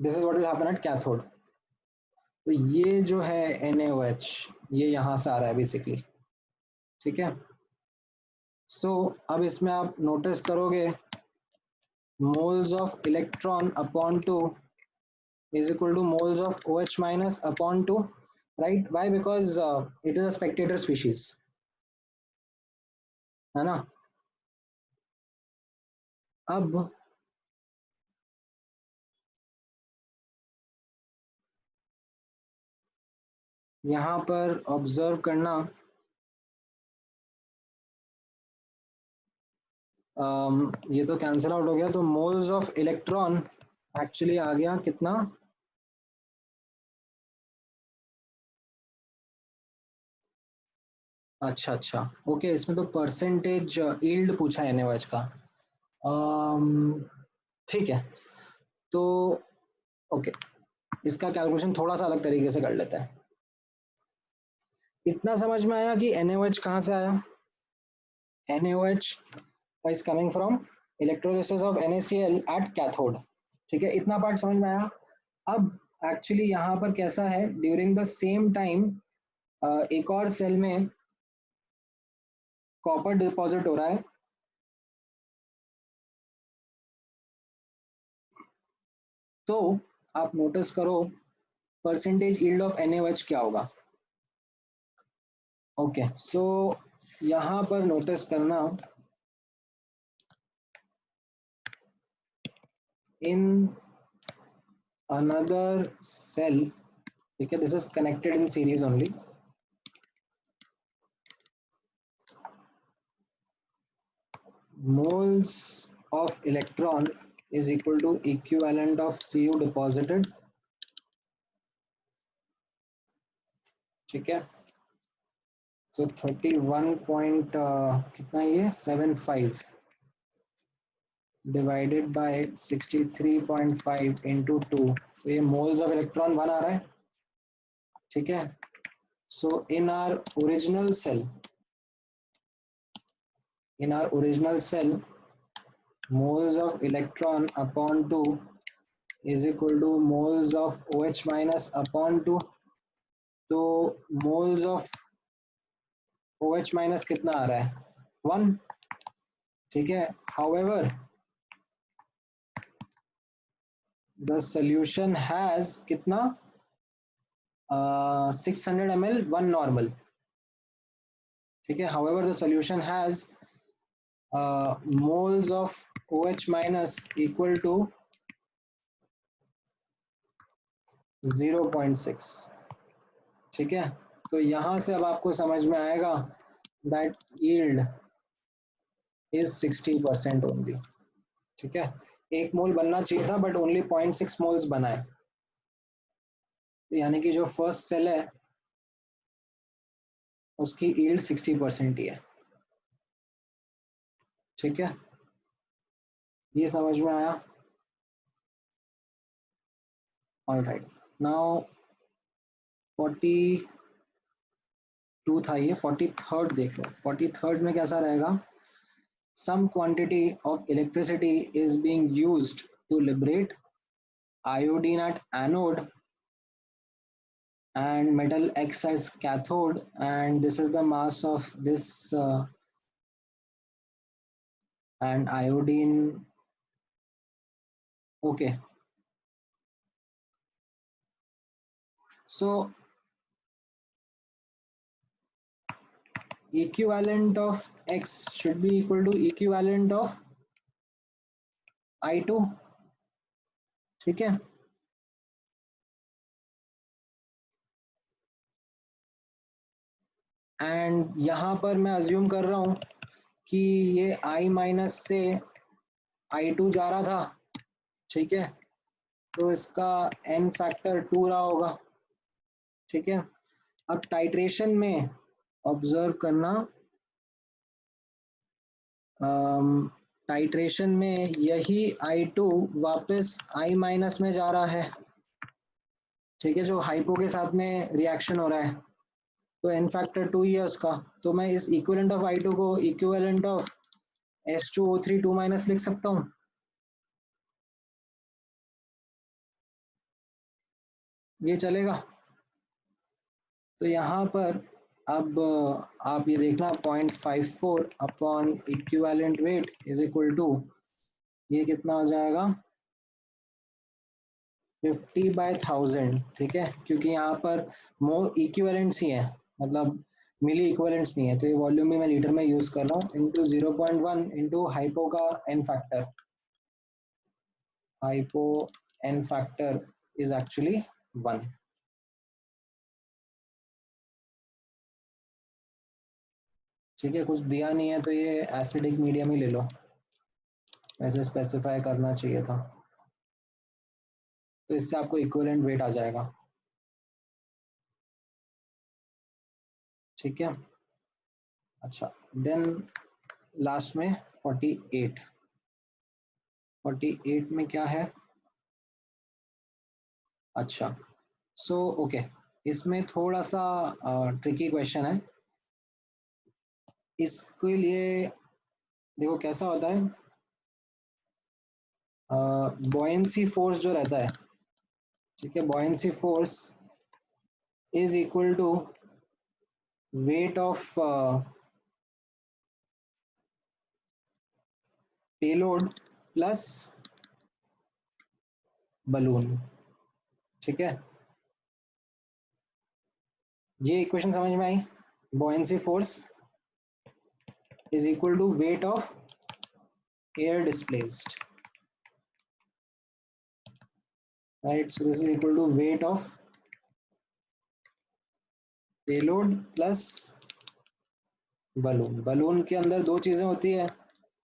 This is what will happen at cathode. तो ये जो है NaOH ये यहाँ से आ रहा है बेसिकली, ठीक है। सो अब इसमें आप नोटिस करोगे moles of electron upon 2 is equal to moles of OH minus upon 2, right? Why? Because it is a spectator species, है ना। अब यहाँ पर ऑब्जर्व करना, ये तो कैंसिल आउट हो गया, तो मोल्स ऑफ इलेक्ट्रॉन एक्चुअली आ गया कितना, अच्छा अच्छा ओके, इसमें तो परसेंटेज यील्ड पूछा है NaOH का, ठीक है। तो ओके, इसका कैलकुलेशन थोड़ा सा अलग तरीके से कर लेते हैं। इतना समझ में आया कि NaOH कहाँ से आया, NaOH is coming from electrolysis of NaCl at cathode, ठीक है, इतना पार्ट समझ में आया। अब एक्चुअली यहाँ पर कैसा है, ड्यूरिंग द सेम टाइम एक और सेल में कॉपर डिपॉजिट हो रहा है, तो आप नोटिस करो परसेंटेज यील्ड ऑफ NaOH क्या होगा। ओके, सो यहाँ पर नोटिस करना, इन another cell, ठीक है, this is connected in series only, moles of electron is equal to equivalent of Cu deposited, ठीक है। तो 31 पॉइंट कितना ये 75 डिवाइडेड बाय 63.5 इंटू 2, तो ये मोल्स ऑफ इलेक्ट्रॉन 1 आ रहा है, ठीक है। So in our original cell moles of electron upon 2 is equal to moles of OH minus upon 2, तो moles of OH minus कितना आ रहा है 1, ठीक है। however the solution has कितना 600 ml 1 normal, ठीक है। however the solution has moles of OH minus equal to 0.6, ठीक है। तो यहाँ से अब आपको समझ में आएगा that yield is 60% only, ठीक है। 1 मोल बनना चाहिए था बट ओनली 0.6 मोल्स बना है, यानी कि जो फर्स्ट सेल है उसकी यील्ड 60% ही है, ठीक है। ये समझ में आया, ऑलराइट। नाउ 42 था ये, 43rd देख लो। 43rd में कैसा रहेगा, some quantity of electricity is being used to liberate iodine at anode and metal X as cathode, and this is the mass of this and iodine, okay। So equivalent of X should be equal to equivalent of I2, ठीक है। And यहाँ पर मैं assume कर रहा हूँ कि ये I माइनस से I2 जा रहा था, ठीक है, तो इसका n फैक्टर 2 रहा होगा, ठीक है। अब टाइट्रेशन में ऑब्जर्व करना, टाइट्रेशन में यही I2 वापस I माइनस में जा रहा है, ठीक है, जो हाइपो के साथ में रिएक्शन हो रहा है, तो n फैक्टर 2 ही है उसका। तो मैं इस इक्विवेलेंट ऑफ I2 को इक्विवेलेंट ऑफ H2O3 2 माइनस लिख सकता हूँ, ये चलेगा। तो यहाँ पर अब आप ये देखना 0.54 upon equivalent weight is equal to, ये कितना हो जाएगा 50/1000, ठीक है, क्योंकि यहाँ पर मोल इक्विवेलेंट्स ही है, मतलब मिली इक्विवेलेंट्स नहीं है, तो ये वॉल्यूम भी मैं लीटर में यूज कर रहा हूँ, इंटू 0.1 इंटू हाइपो का n factor, hypo n factor is actually 1, ठीक है। कुछ दिया नहीं है तो ये एसिडिक मीडियम ही ले लो, वैसे स्पेसिफाई करना चाहिए था, तो इससे आपको इक्विवेलेंट वेट आ जाएगा, ठीक है। अच्छा, देन लास्ट में 48 में क्या है, अच्छा, सो ओके, इसमें थोड़ा सा ट्रिकी क्वेश्चन है। इसके लिए देखो कैसा होता है, बॉयंसी फोर्स जो रहता है, ठीक है, buoyancy force is equal to weight of payload plus balloon, ठीक है। ये इक्वेशन समझ में आई, buoyancy force is equal to weight of air displaced, right, so this is equal to weight of payload plus balloon. Balloon के अंदर दो चीजें होती है,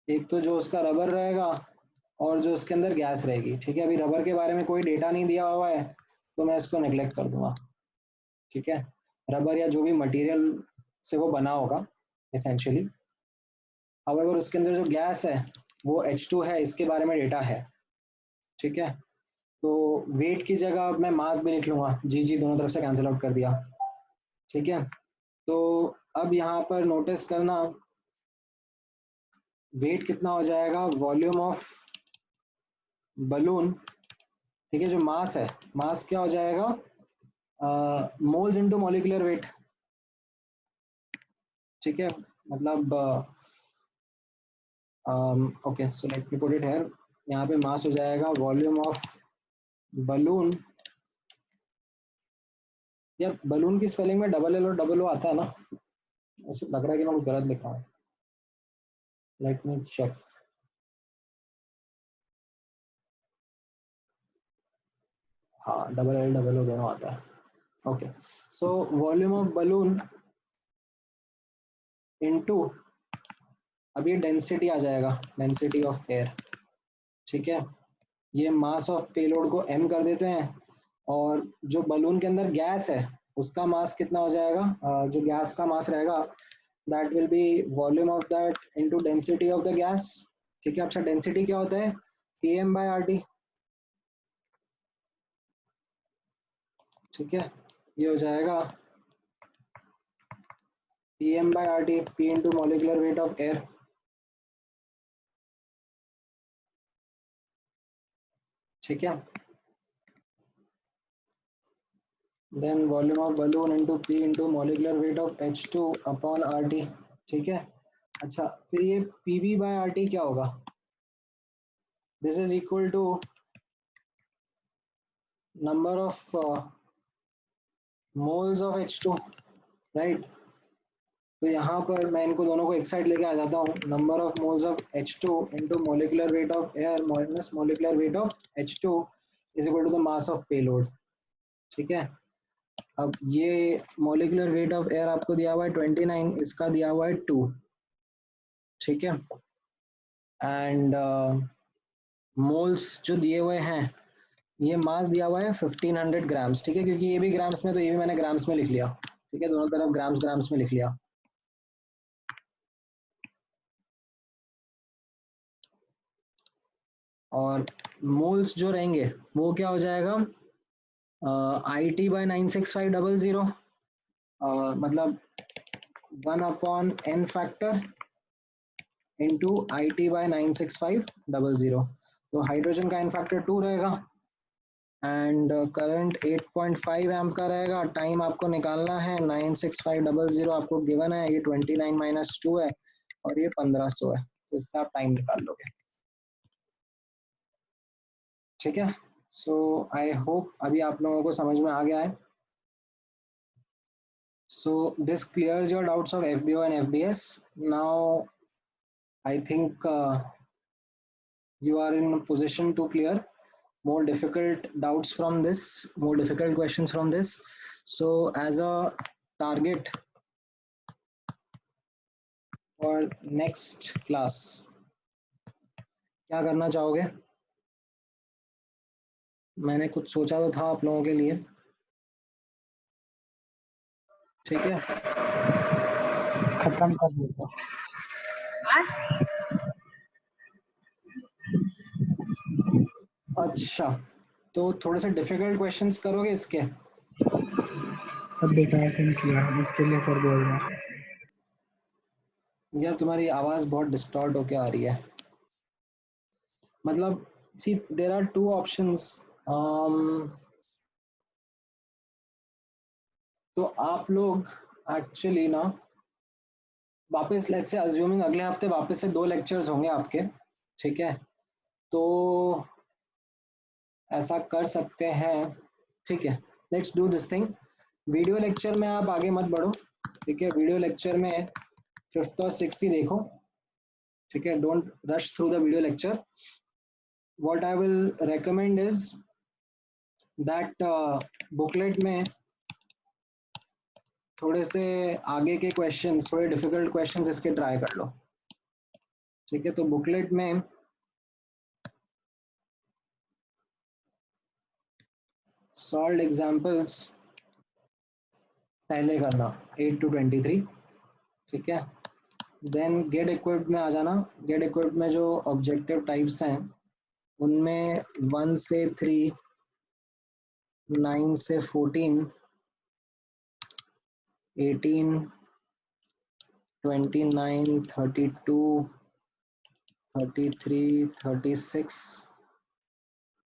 एक तो जो उसका रबर रहेगा और जो उसके अंदर गैस रहेगी, ठीक है। अभी रबर के बारे में कोई डेटा नहीं दिया हुआ है तो मैं इसको नेग्लेक्ट कर दूंगा, ठीक है। रबर या जो भी मटेरियल से वो बना होगा एसेंशियली, हाउएवर उसके अंदर जो गैस है वो H2 है, इसके बारे में डेटा है, ठीक है। तो वेट की जगह मैं मास भी लिख लूंगा, जी दोनों तरफ से कैंसिल आउट कर दिया, ठीक है। तो अब यहाँ पर नोटिस करना वेट कितना हो जाएगा, वॉल्यूम ऑफ बलून, ठीक है, जो मास है, मास क्या हो जाएगा, मोल्स इनटू मॉलिक्यूलर वेट, ठीक है, मतलब okay, so let me put it here, यहाँ पे मास हो जाएगा वॉल्यूम ऑफ बलून, यार बलून की स्पेलिंग में डबल एल और डबल ओ आता है ना, ऐसे लग रहा है कि मैं कुछ गलत लिखा हूँ, लेट मी चेक, हाँ डबल एल डबल ओ दोनों आता है, okay. So volume of balloon into, अब ये डेंसिटी आ जाएगा, डेंसिटी ऑफ एयर, ठीक है। ये मास ऑफ पेलोड को m कर देते हैं, और जो बलून के अंदर गैस है उसका मास कितना हो जाएगा, जो गैस का मास रहेगा that will be volume of that into density of the gas, ठीक है। अच्छा, डेंसिटी क्या होता है, Pm/RT, ठीक है, ये हो जाएगा Pm/RT, P into molecular weight of air, ठीक है। Then volume of balloon into P into molecular weight of H2 upon RT, ठीक है। अच्छा, फिर ये PV/RT क्या होगा, this is equal to number of moles of H2, right. तो यहाँ पर मैं इनको दोनों को एक साइड लेके आ जाता हूँ, number of moles of H2 into molecular weight of air minus molecular weight of H2 is equal to the mass of payload, ठीक है। अब ये मोलिकुलर वेट ऑफ एयर आपको दिया हुआ है 29, इसका दिया हुआ है 2, ठीक है। एंड मोल्स जो दिए हुए हैं, ये मास दिया हुआ है 1500 ग्राम्स, ठीक है, क्योंकि ये भी ग्राम्स में, तो ये भी मैंने ग्राम्स में लिख लिया, ठीक है, दोनों तरफ ग्राम्स ग्राम्स में लिख लिया। और मोल्स जो रहेंगे वो क्या हो जाएगा, IT/96500, मतलब 1/n फैक्टर इंटू IT/96500। तो हाइड्रोजन का n फैक्टर 2 रहेगा एंड करंट 8.5 एम्प का रहेगा। टाइम आपको निकालना है, 96500 आपको गिवन है, ये 29 - 2 है और ये 1500 है, तो इससे आप टाइम निकाल लोगे, ठीक है। सो आई होप अभी आप लोगों को समझ में आ गया है। So this clears your doubts of FBO and FBS. Now I think you are in a position to clear more difficult doubts from this, more difficult questions from this. So as a target for next class, क्या करना चाहोगे? मैंने कुछ सोचा तो था आप लोगों के लिए, ठीक है। खत्म कर देता। अच्छा, तो थोड़े से डिफिकल्ट क्वेश्चंस करोगे इसके? सब बेकार से किया, इसके लिए कर बोल रहा। यार तुम्हारी आवाज बहुत डिस्टॉर्ट होके आ रही है, मतलब see there are two options. तो आप लोग एक्चुअली ना वापस, लेट्स से अज्यूमिंग अगले हफ्ते वापस से 2 लेक्चर्स होंगे आपके, ठीक है, तो ऐसा कर सकते हैं, ठीक है। Let's do this thing, video lecture में आप आगे मत बढ़ो, ठीक है। वीडियो लेक्चर में 5th और 6th ही देखो, ठीक है, don't rush through the video lecture. What I will recommend is that booklet में थोड़े से आगे के क्वेश्चंस, थोड़े डिफिकल्ट क्वेश्चंस इसके ट्राई कर लो, ठीक है। तो बुकलेट में सॉल्व एग्जांपल्स पहले करना 8 to 23, ठीक है। देन गेट इक्विप्ड में आ जाना। गेट इक्विप्ड में जो ऑब्जेक्टिव टाइप्स हैं उनमें 1 से 3, 9 से 14, 18, 29, 32, 33, 36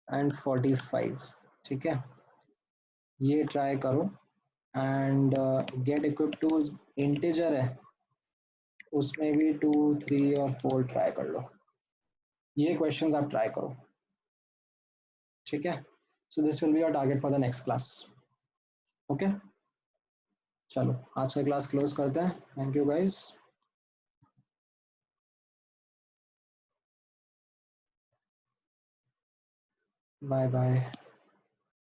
एंड 45, ठीक है, ये ट्राई करो। And get equip to integer है, उसमें भी 2, 3 और 4 ट्राई कर लो, ये क्वेश्चंस आप ट्राई करो, ठीक है। So this will be your target for the next class, okay. चलो आज का क्लास क्लोज करते हैं, thank you guys, bye bye.